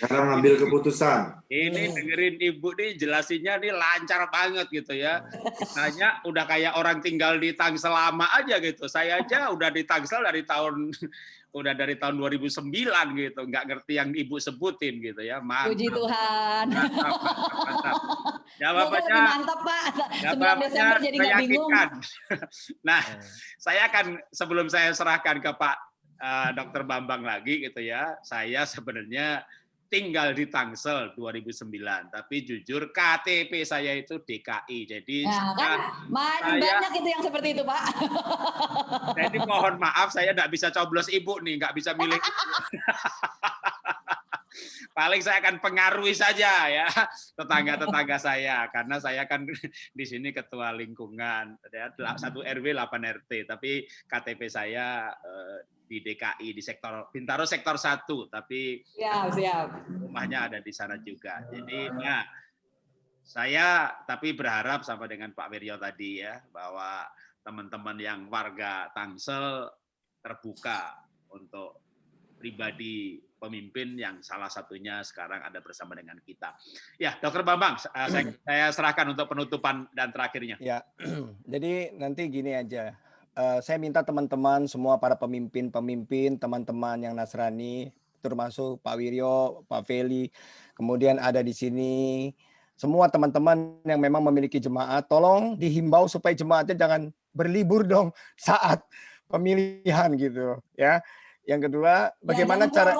Sekarang ambil keputusan. Ini dengerin Ibu nih jelasinnya nih lancar banget gitu ya. Tanya udah kayak orang tinggal di Tangsel lama aja gitu. Saya aja udah di Tangsel dari tahun 2009 gitu, nggak ngerti yang Ibu sebutin gitu ya. Mantap. Puji Tuhan. Mantap. Jawabannya mantap Pak. 9 Desember jadi nggak bingung. Nah, saya akan sebelum saya serahkan ke Pak Dr. Bambang lagi gitu ya, saya sebenarnya tinggal di Tangsel 2009, tapi jujur KTP saya itu DKI. Jadi banyak itu yang seperti itu, Pak. Jadi mohon maaf saya nggak bisa coblos Ibu nih, nggak bisa milih. Paling saya akan pengaruhi saja ya tetangga-tetangga saya, karena saya kan di sini ketua lingkungan, 1 RW 8 RT, tapi KTP saya di DKI, di sektor Bintaro sektor 1, tapi siap. rumahnya ada di sana juga. Jadi saya tapi berharap sama dengan Pak Wiryo tadi ya, bahwa teman-teman yang warga Tangsel terbuka untuk pribadi pemimpin yang salah satunya sekarang ada bersama dengan kita. Ya, Dr. Bambang, saya serahkan untuk penutupan dan terakhirnya. Ya, jadi nanti gini aja. Saya minta teman-teman semua para pemimpin, teman-teman yang Nasrani, termasuk Pak Wiryo, Pak Feli, kemudian ada di sini, semua teman-teman yang memang memiliki jemaat, tolong dihimbau supaya jemaatnya jangan berlibur dong saat pemilihan gitu, ya. Yang kedua, bagaimana cara?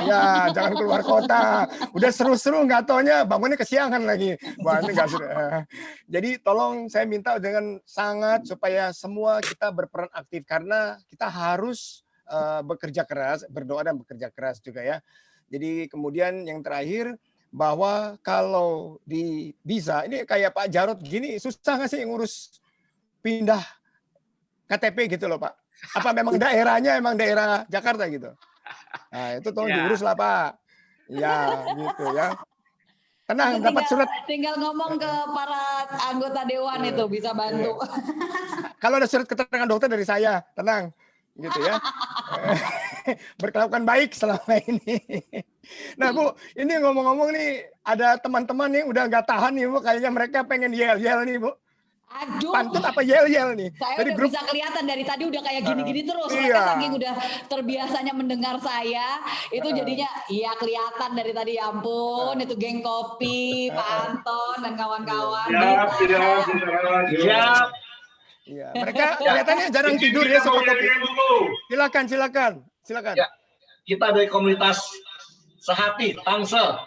Ya, jangan keluar kota. Udah seru-seru, nggak taunya bangunnya kesiangan lagi. Wah, ini nggak seru. Jadi tolong saya minta dengan sangat supaya semua kita berperan aktif, karena kita harus bekerja keras, berdoa dan bekerja keras juga ya. Jadi kemudian yang terakhir, bahwa kalau bisa, ini kayak Pak Jarod gini, susah nggak sih ngurus pindah KTP gitu loh Pak? Apa memang daerahnya emang daerah Jakarta gitu? Nah, itu tolong diurus lah Pak. Ya, gitu ya. Tenang, dapat surat. Tinggal ngomong ke para anggota dewan itu bisa bantu. Kalau ada surat keterangan dokter dari saya, tenang, gitu ya. Berkelakuan baik selama ini. Nah Bu, ini ngomong-ngomong nih, ada teman-teman nih udah nggak tahan nih Bu, kayaknya mereka pengen yel-yel nih Bu. Aduh, pantun apa yel-yel nih? Saya dari udah grup... bisa kelihatan dari tadi udah kayak gini-gini terus. Iya. Mereka saking udah terbiasanya mendengar saya, itu jadinya iya kelihatan dari tadi, ya ampun, itu geng kopi, Pak Anton dan kawan-kawan. Siap. Iya, mereka kelihatannya jarang tidur ya sobat kopi. Silakan. Ya, kita dari komunitas Sehati, Tangsel.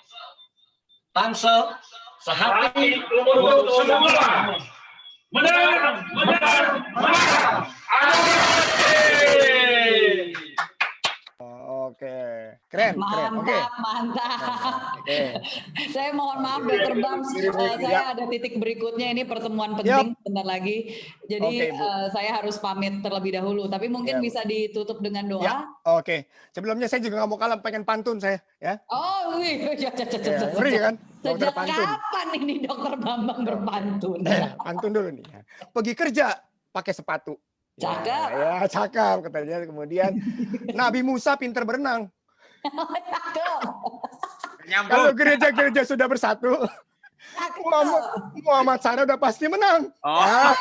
Tangsel, Sehati untuk semua. Menang. Oke, keren. Oke. Mantap. Oke. Saya mohon maaf Dr. Bams, saya ada titik berikutnya, ini pertemuan penting sebentar lagi. Jadi Oke, Bu. saya harus pamit terlebih dahulu, tapi mungkin bisa ditutup dengan doa. Ya, oke. Sebelumnya saya juga nggak mau kalah, pengen pantun saya, ya. Oh, wih, Ngeri kan? Sejak Pantun. kapan ini Dokter Bambang berpantun? Pantun dulu nih. Pergi kerja pakai sepatu. Cakep. Ya, cakep katanya. Kemudian Nabi Musa pinter berenang. Cakep. Kalau gereja-gereja sudah bersatu, Muhammad Sarah udah pasti menang. Oh.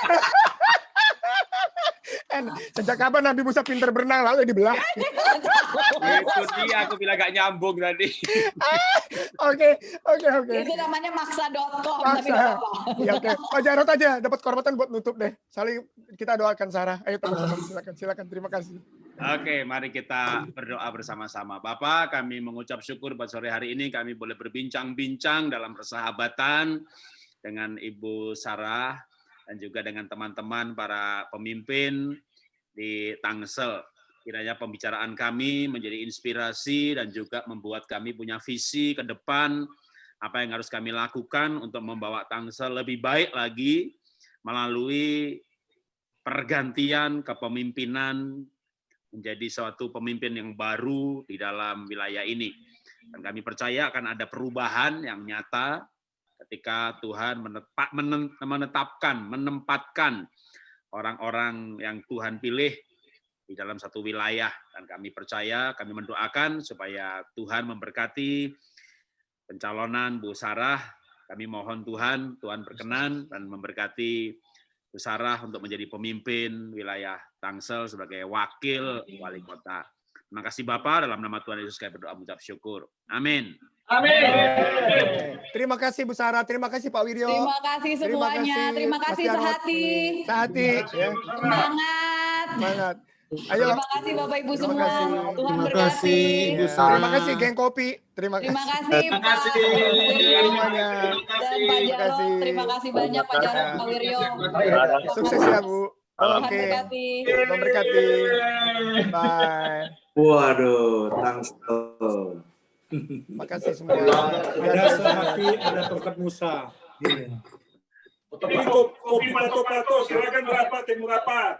Sejak kapan Nabi Musa pinter berenang lalu dibelah? Itu dia, aku bilang gak nyambung tadi. Oke. Itu namanya maksa.com. Maksa. Ya, oke. Pak Jarod aja dapat kehormatan buat nutup deh. Saling kita doakan Sarah. Ayo teman-teman, silakan. Terima kasih. Oke, mari kita berdoa bersama-sama. Bapak, kami mengucap syukur pada sore hari ini kami boleh berbincang-bincang dalam persahabatan dengan Ibu Sarah dan juga dengan teman-teman para pemimpin di Tangsel. Kiranya pembicaraan kami menjadi inspirasi dan juga membuat kami punya visi ke depan apa yang harus kami lakukan untuk membawa Tangsel lebih baik lagi melalui pergantian kepemimpinan menjadi suatu pemimpin yang baru di dalam wilayah ini. Dan kami percaya akan ada perubahan yang nyata ketika Tuhan menempatkan orang-orang yang Tuhan pilih di dalam satu wilayah. Dan kami percaya, kami mendoakan supaya Tuhan memberkati pencalonan Bu Sarah. Kami mohon Tuhan berkenan dan memberkati Bu Sarah untuk menjadi pemimpin wilayah Tangsel sebagai wakil wali kota. Terima kasih Bapak, dalam nama Tuhan Yesus kami berdoa mengucap syukur. Amin. Terima kasih Bu Sarah, terima kasih Pak Wiryo. Terima kasih semuanya. Terima kasih Sehati. Ya. Semangat. Ayo. Terima kasih Bapak Ibu semua. Kasih. Tuhan Terima berkati. kasih, Ibu Sarah. Terima kasih geng kopi. Terima kasih. Terima kasih Pak semuanya. dan Pak Jarod. Terima kasih banyak Pak Jarod, Pak Wiryo. Sukses ya Bu. Tuhan Oke. berkati. Tuhan memberkati. Bye. Waduh, Tangsel. Terima kasih semua. Ada Sehati, ada Tongkat Musa. Ini kopi pato-pato, silakan merapat, yang merapat.